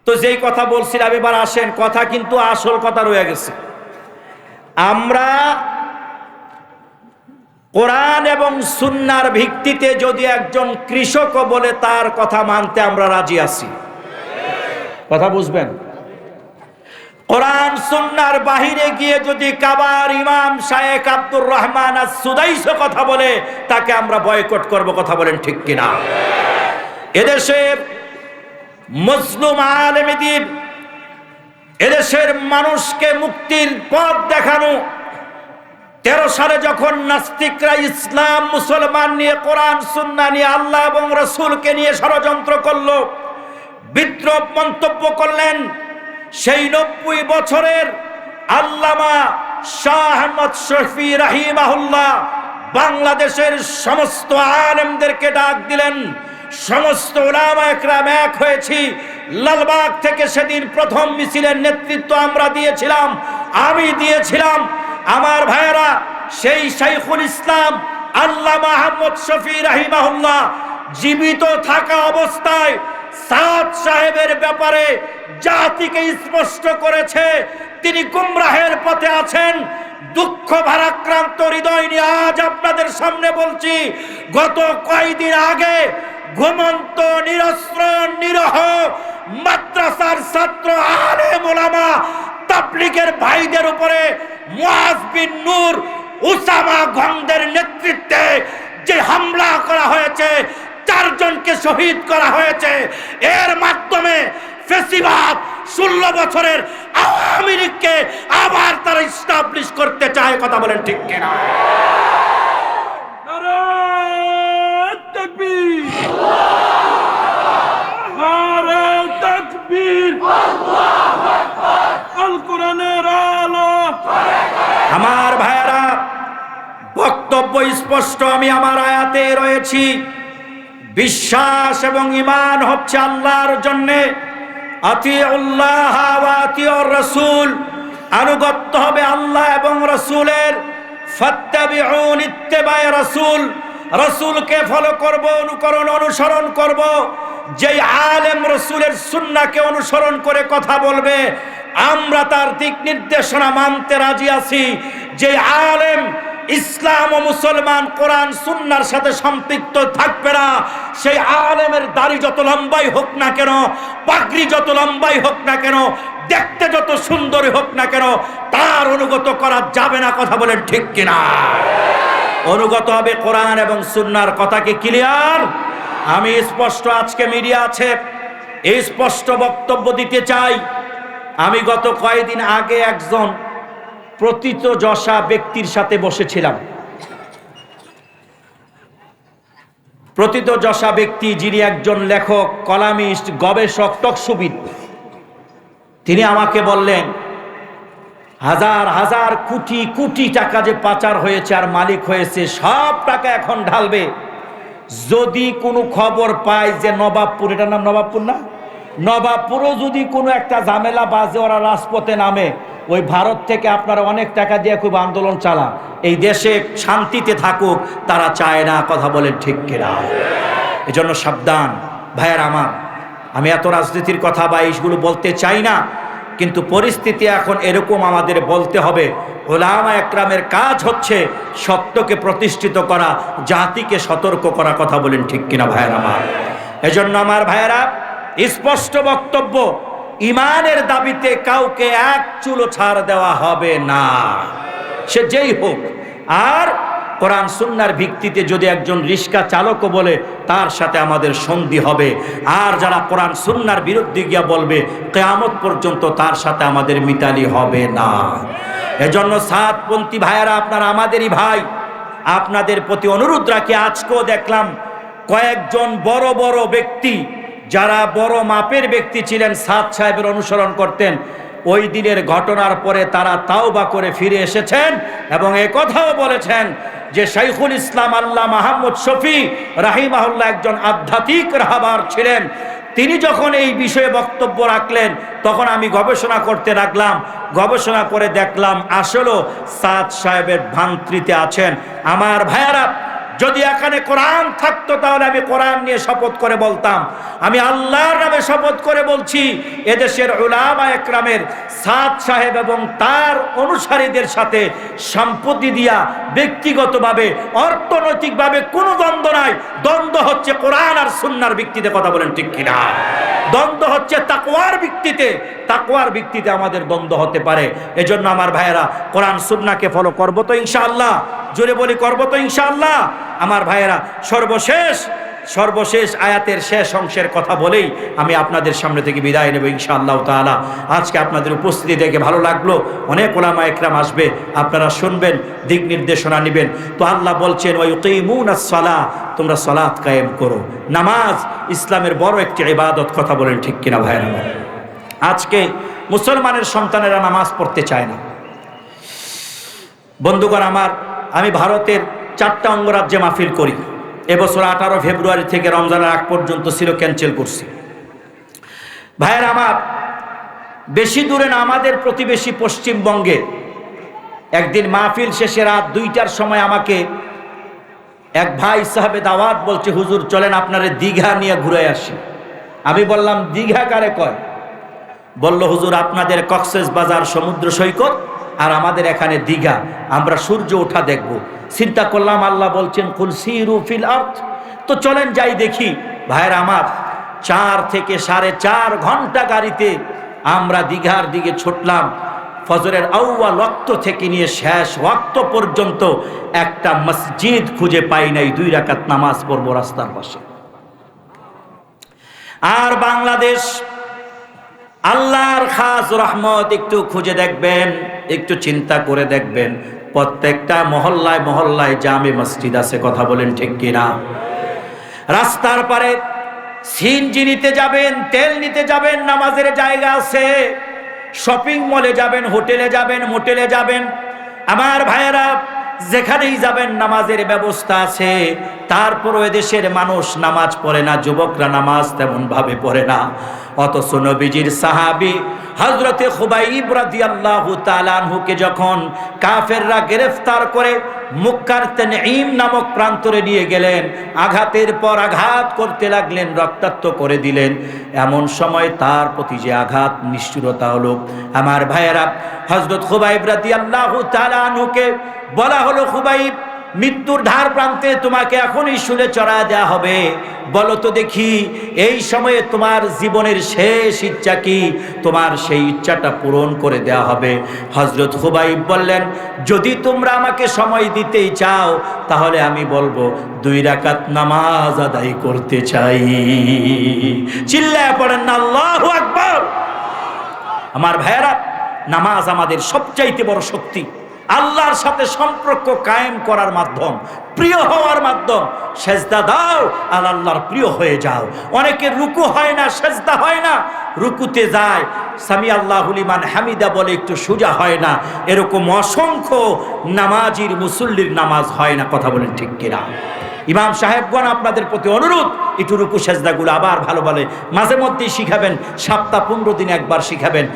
তো যেই কথা বলছিলাম, এবার আসেন, কথা কিন্তু আসল কথা রয়ে গেছে। আমরা কোরআন এবং সুন্নাহর ভিত্তিতে যদি একজন কৃষক বলে তার কথা মানতে আমরা রাজি আছি, কথা বুঝবেন। কোরআন সুন্নাহর বাহিরে গিয়ে যদি কাবার ইমাম শায়েখ আব্দুর রহমান আস-সুদাইস কথা বলে তাকে আমরা বয়কট করব, কথা বলেন ঠিক কিনা? এদেশের মুসলিম আলেমে দ্বীন, এদেশের মানুষকে মুক্তির পথ দেখানো, 13 সালে যখন নাস্তিকরা ইসলাম মুসলমান নিয়ে, কোরআন সুন্নাহ নিয়ে, আল্লাহ এবং রাসূলকে নিয়ে ষড়যন্ত্র করলো, বিদ্রূপ মন্তব্য করলেন, সেই 90 বছরের আল্লামা শাহ আহমদ শফী রাহিমাহুল্লাহ বাংলাদেশের সমস্ত আলেমদেরকে ডাক দিলেন। সমস্ত উলামা একরাম এক হয়েছি। লালবাগ থেকে সেদিন প্রথম মিছিলের নেতৃত্ব আমরা দিয়েছিলাম, আমি দিয়েছিলাম। আমার ভাইয়েরা, সেই শাইখুল ইসলাম আল্লামা আহমদ শফী রাহিমাহুল্লাহ জীবিত থাকা অবস্থায় সাদ সাহেবের ব্যাপারে জাতিকে স্পষ্ট করেছে তিনি গুমরাহের পথে আছেন। দুঃখ ভারাক্রান্ত হৃদয় নিয়ে আজ আপনাদের সামনে বলছি, গত কয়েকদিন আগে ঘুমন্ত নিরস্ত্র নিরহ মাদ্রাসার ছাত্র আলেম ওলামা তাবলীগের ভাইদের উপরে মুআজ বিন নূর উসামা গঙ্গের নেতৃত্বে যে হামলা করা হয়েছে, 4 জনকে শহীদ করা হয়েছে, এর মাধ্যমে ফেসিবাদ 16 বছরের আওয়ামী লীগকে আবার তারা এস্টাবলিশ করতে চায়, কথা বলেন ঠিক কিনা? নারায়ে তাকবীর, নারায়ে তাকবীর, আল্লাহু আকবার, আল কোরআনের আলো। আমার ভাইয়েরা, বক্তব্য স্পষ্ট, আমি আমার আয়াতে রয়েছি। বিশ্বাস এবং ঈমান হচ্ছে আল্লাহর জন্যে। আতিউল্লাহ ওয়া আতিউর রাসূল, আনুগত্য হবে আল্লাহ এবং রাসূলের। ফাত্তাবিউন ইত্তিবায়ে রাসূল, রাসূলকে ফলো করব, অনুকরণ অনুসরণ করব। যেই আলেম রাসূলের সুন্নাহকে অনুসরণ করে কথা বলবে, আমরা তার দিক নির্দেশনা মানতে রাজি আছি। যে আলেম ইসলাম ও মুসলমান কোরআন সুন্নাহর সাথে সম্পৃক্ত থাকবে না, সেই আলেমের দাড়ি যত লম্বাই হোক না কেন, পাগড়ি যত লম্বাই হোক না কেন, দেখতে যত সুন্দরী হোক না কেন, তার অনুগত করা যাবে না, কথা বলেন ঠিক কিনা? অনুগত হবে কোরআন এবং সুন্নাহর। কথা কি ক্লিয়ার? আমি স্পষ্ট, আজকে মিডিয়া আছে, এই স্পষ্ট বক্তব্য দিতে চাই। আমি গত কয়েকদিন আগে একজন প্রথিতযশা ব্যক্তির সাথে বসেছিলাম। প্রথিতযশা ব্যক্তি, যিনি একজন লেখক, কলামিস্ট, গবেষক, টকশোবিদ। তিনি আমাকে বললেন, হাজার হাজার কোটি কোটি টাকা যে পাচার হয়েছে আর মালিক হয়েছে, সব টাকা এখন ঢালবে যদি কোনো খবর পায় যে নবাবপুর, এটার নাম নবাবপুর না, নবাবপুরও যদি কোনো একটা ঝামেলা বাজে, ওরা রাজপথে নামে, ওই ভারত থেকে আপনারা অনেক টাকা দিয়ে খুব আন্দোলন চালা, এই দেশে শান্তিতে থাকুক, তারা চায় না, কথা বলেন ঠিক কিনা? এজন্য সাবধান ভাইয়ার আমার। আমি এত রাজনীতির কথা বা এইগুলো বলতে চাই না, কিন্তু পরিস্থিতি এখন এরকম, আমাদের বলতে হবে উলামা একরামের কাজ হচ্ছে সত্যকে প্রতিষ্ঠিত করা, জাতিকে সতর্ক করা। কথা বলেন ঠিক কিনা ভাইয়েরা আমার? এজন্য আমার ভাইয়েরা, স্পষ্ট বক্তব্য, ইমানের দাবিতে কাউকে এক চুলো ছাড় দেওয়া হবে না, সে যেই হোক। আর কোরআন সুন্নাহর ভিত্তিতে যদি একজন রিক্সা চালকও বলে, তার সাথে আমাদের সন্ধি হবে। আর যারা কোরআন সুন্নাহর বিরুদ্ধে গিয়া বলবে, কিয়ামত পর্যন্ত তার সাথে আমাদের মিতালি হবে না। এজন্য সাতপন্থী ভাইয়েরা, আপনারা আমাদেরই ভাই, আপনাদের প্রতি অনুরোধ রাখি। আজকেও দেখলাম কয়েকজন বড় বড় ব্যক্তি, যারা বড় মাপের ব্যক্তি ছিলেন, সাদ সাহেবের অনুসরণ করতেন, ওই দিনের ঘটনার পরে তারা তাওবা করে ফিরে এসেছেন এবং এ কথাও বলেছেন যে শাইখুল ইসলাম আল্লাহ মাহমুদ শফি রাহিমাহুল্লাহ একজন আধ্যাত্মিক রাহবার ছিলেন। তিনি যখন এই বিষয়ে বক্তব্য রাখলেন, তখন আমি গবেষণা করতে লাগলাম। গবেষণা করে দেখলাম আসলে সাদ সাহেবের ভ্রান্তিতে আছেন। আমার ভাইয়ারা, যদি এখানে কোরআন থাকতো তাহলে আমি কোরআন নিয়ে শপথ করে বলতাম। আমি আল্লাহর নামে শপথ করে বলছি, এদেশের উলামা একরামের সাদ সাহেব এবং তার অনুসারীদের সাথে সম্পত্তি দিয়া ব্যক্তিগতভাবে, অর্থনৈতিকভাবে কোনো দ্বন্দ্ব নাই। দ্বন্দ্ব হচ্ছে কোরআন আর সুন্নাহর ভিত্তিতে। কথা বলেন ঠিক কিনা? দ্বন্দ্ব হচ্ছে তাকওয়ার ভিত্তিতে। তাকওয়ার ভিত্তিতে আমাদের দ্বন্দ্ব হতে পারে। এজন্য আমার ভাইয়েরা, কোরআন সুন্নাহকে ফলো করবো তো ইনশাআল্লাহ? জোরে বলি, করবো তো ইনশাআল্লাহ? আমার ভাইয়েরা, সর্বশেষ আয়াতের শেষ অংশের কথা বলেই আমি আপনাদের সামনে থেকে বিদায় নেব ইনশাআল্লাহ তাআলা। আজকে আপনাদের উপস্থিতি দেখে ভালো লাগলো। অনেক উলামা একরাম আসবে, আপনারা শুনবেন, দিক নির্দেশনা নেবেন। তো আল্লাহ বলছেন ওয়ায়ুকিমুনাস সালাহ, তোমরা সালাত কায়েম করো। নামাজ ইসলামের বড় একটি ইবাদত। কথা বলেন ঠিক কিনা ভাইয়েরা? আজকে মুসলমানের সন্তানেরা নামাজ পড়তে চায় না। বন্ধুগণ আমার, আমি ভারতের 4টা অঙ্গরাজ্যে মাহফিল করি। এবছর 18 ফেব্রুয়ারি থেকে রমজানের আগ পর্যন্ত ছিল, ক্যান্সেল করছি। ভাইয়ের আমার, বেশি দূরে না, আমাদের প্রতিবেশী পশ্চিমবঙ্গে একদিন মাহফিল শেষে রাত 2টার সময় আমাকে এক ভাই সাহেবে দাওয়াত বলছে, হুজুর চলেন আপনারে দীঘা নিয়ে ঘুরে আসি। আমি বললাম দীঘা কারে কয়? বলল হুজুর আপনাদের কক্সবাজার সমুদ্র সৈকত আর আমাদের এখানে দীঘা, আমরা সূর্য ওঠা দেখব। চিন্তা করলাম আল্লাহ বলছেন কুল সিরু ফিল আরদ, তো চলেন যাই দেখি। ভাইয়ের আমার, 4 থেকে 4.5 ঘন্টা গাড়িতে আমরা দীঘার দিকে ছুটলাম। ফজরের আউয়াল ওয়াক্ত থেকে নিয়ে শেষ ওয়াক্ত পর্যন্ত একটা মসজিদ খুঁজে পাই নাই 2 রাকাত নামাজ পড়বো রাস্তার পাশে। আর বাংলাদেশ, আল্লাহর খাস রহমত, একটু খুঁজে দেখবেন, একটু চিন্তা করে দেখবেন, প্রত্যেকটা মহল্লায় মহল্লায় জামে মসজিদ আছে। কথা বলেন ঠিক কিনা? রাস্তার পারে সিএনজি নিতে যাবেন, তেল নিতে যাবেন, নামাজের জায়গা আছে। শপিং মলে যাবেন, হোটেলে যাবেন, মোটেলে যাবেন, আমার ভাইয়েরা যেখানেই যাবেন নামাজের ব্যবস্থা আছে। তারপরও এদেশের মানুষ নামাজ পড়ে না, যুবকরা নামাজ তেমন ভাবে পড়ে না। অথচ নবীজির সাহাবী হযরতে খুবাইব রাদিয়াল্লাহু তাআলা আনহুকে যখন কাফেররা গ্রেফতার করে মক্কার তানঈম নামক প্রান্তরে নিয়ে গেলেন, আঘাতের পর আঘাত করতে লাগলেন, রক্তাক্ত করে দিলেন। এমন সময় তার প্রতি যে আঘাত, নিষ্ঠুরতা হলো, আমার ভাইয়েরা, হযরত খুবাইব রাদিয়াল্লাহু তাআলা আনহুকে বলা হলো, খুবাইব মৃত্যুর ধার প্রান্তে, তোমাকে এখনই শুলে চড়া দেওয়া হবে। বলো তো দেখি, এই সময়ে তোমার জীবনের শেষ ইচ্ছা কি? তোমার সেই ইচ্ছাটা পূরণ করে দেওয়া হবে। হযরত খুবাইব বললেন, যদি তোমরা আমাকে সময় দিতেই চাও তাহলে আমি বলবো 2 রাকাত নামাজ আদায় করতে চাই। চিল্লায় পড়েন না আল্লাহু আকবার। আমার ভাইয়েরা, নামাজ আমাদের সবচাইতে বড় শক্তি। আল্লাহর সাথে সম্পর্ক কায়েম করার মাধ্যম, প্রিয় হওয়ার মাধ্যম। সেজদা দাও আর আল্লাহর প্রিয় হয়ে যাও। অনেকের রুকু হয় না, সেজদা হয় না, রুকুতে যায় সামি আল্লাহু লিমান হামিদা বলে একটু সোজা হয় না। এরকম অসংখ্য নামাজির মুসল্লির নামাজ হয় না। কথা বলেন ঠিক কিনা? ইমাম সাহেবগণ, আপনাদের প্রতি অনুরোধ, একটু রুকু সেজদাগুলো আবার ভালো ভালো মাঝে মধ্যেই শিখাবেন, সপ্তাহ 15 দিনে একবার শিখাবেন।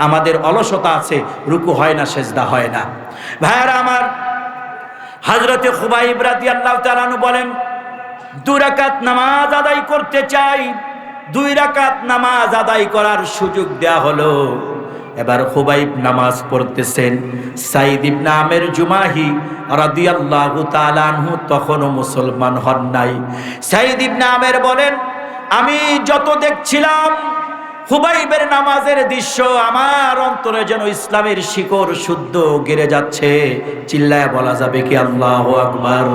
আমাদের অলসতা আছে, রুকু হয় না, সেজদা হয় না। ভাইয়ারা আমার, হযরতে খুবাইব রাদিয়াল্লাহু তাআলা আনহু বলেন, 2 রাকাত নামাজ আদায় করতে চাই। 2 রাকাত নামাজ আদায় করার সুযোগ দেয়া হলো। এবার খুবাইব নামাজ পড়তেছেন। সাইদ ইবনে আমের জুমাহি রাদিয়াল্লাহু তাআলা আনহু তখনও মুসলমান হন নাই। সাইদ ইবনে আমের বলেন, আমি যত দেখছিলাম খুবাইবের নামাজের দৃশ্য, আমার অন্তরে যেন ইসলামের শিকড় শুদ্ধ গেড়ে যাচ্ছে। চিল্লায় বলা যাবে কি আল্লাহু আকবার?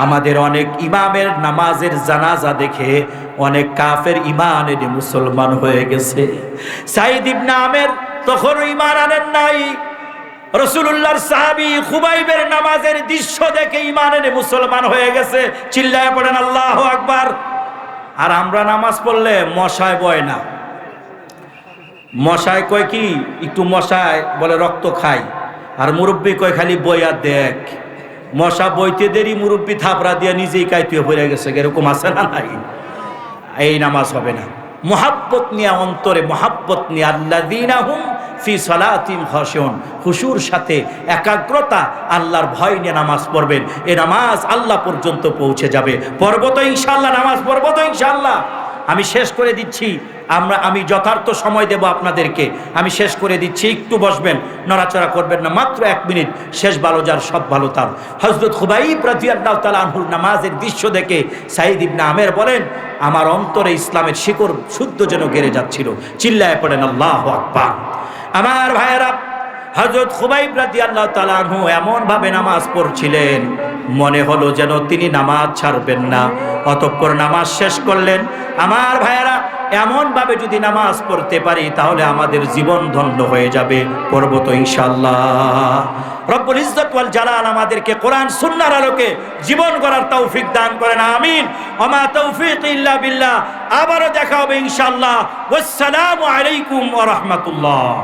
আমাদের অনেক ইমামের নামাজের জানাজা দেখে অনেক কাফের ঈমান এনে মুসলমান হয়ে গেছে। সাইদ ইবনে আমের তখনও ঈমান আনেন নাই। রাসূলুল্লাহর সাহাবী খুবাইবের নামাজের দৃশ্য দেখে ঈমান এনে মুসলমান হয়ে গেছে। চিল্লায় পড়েন আল্লাহু আকবার। আর আমরা নামাজ পড়লে মশায় বয় না। মশায় কয় কি, একটু মশায় বলে রক্ত খাই, আর মুরব্বী কয় খালি বইয়া দেখ। মশা বইতে দেরি, মুরব্বী থাপড়া দিয়ে নিজেই কাইতে পড়ে গেছে, এরকম আছে না নাই? এই নামাজ হবে না। মুহাব্বত নিয়ে, অন্তরে মুহাব্বত নিয়ে, আল্লাযীনা হুম ফি সালাতিহিম খাশিউন, খুশুর সাথে একাগ্রতা আল্লাহর ভয় নিয়ে নামাজ পড়বেন। এই নামাজ আল্লাহ পর্যন্ত পৌঁছে যাবে। পড়ব তো ইনশাআল্লাহ, নামাজ পড়ব তো ইনশাআল্লাহ। আমি শেষ করে দিচ্ছি, আমি যথার্থ সময় দেব আপনাদেরকে। আমি শেষ করে দিচ্ছি, একটু বসবেন, নড়াচড়া করবেন না, মাত্র 1 মিনিট। শেষ ভালো যার সব ভালো তার। হযরত খুবাইব রাদিয়াল্লাহু তাআলা আনহুর নামাজের দৃশ্য দেখে সাইদ ইবনে আমের বলেন, আমার অন্তরে ইসলামের শিকড় শুদ্ধ যেন গেড়ে যাচ্ছিল। চিল্লায় পড়েন আল্লাহু আকবার। আমার ভাইয়েরা, হযরত খুবাইব রাদিয়াল্লাহু তাআলা আনহু এমন ভাবে নামাজ পড়ছিলেন, মনে হলো যেন তিনি নামাজ ছাড়বেন না। অতঃপর নামাজ শেষ করলেন। আমার ভাইয়েরা, এমন ভাবে যদি নামাজ পড়তে পারি তাহলে আমাদের জীবন ধন্য হয়ে যাবে। পড়ব তো ইনশাআল্লাহ। রব্বুল ইজ্জত ওয়াল জালাল আমাদেরকে কোরআন সুন্নাহর আলোকে জীবন গড়ার তৌফিক দান করেন, আমিন। ওমা তৌফিক ইল্লা বিল্লাহ। আবারও দেখা হবে ইনশাআল্লাহ। ওয়াসসালামু আলাইকুম ওয়া রাহমাতুল্লাহ।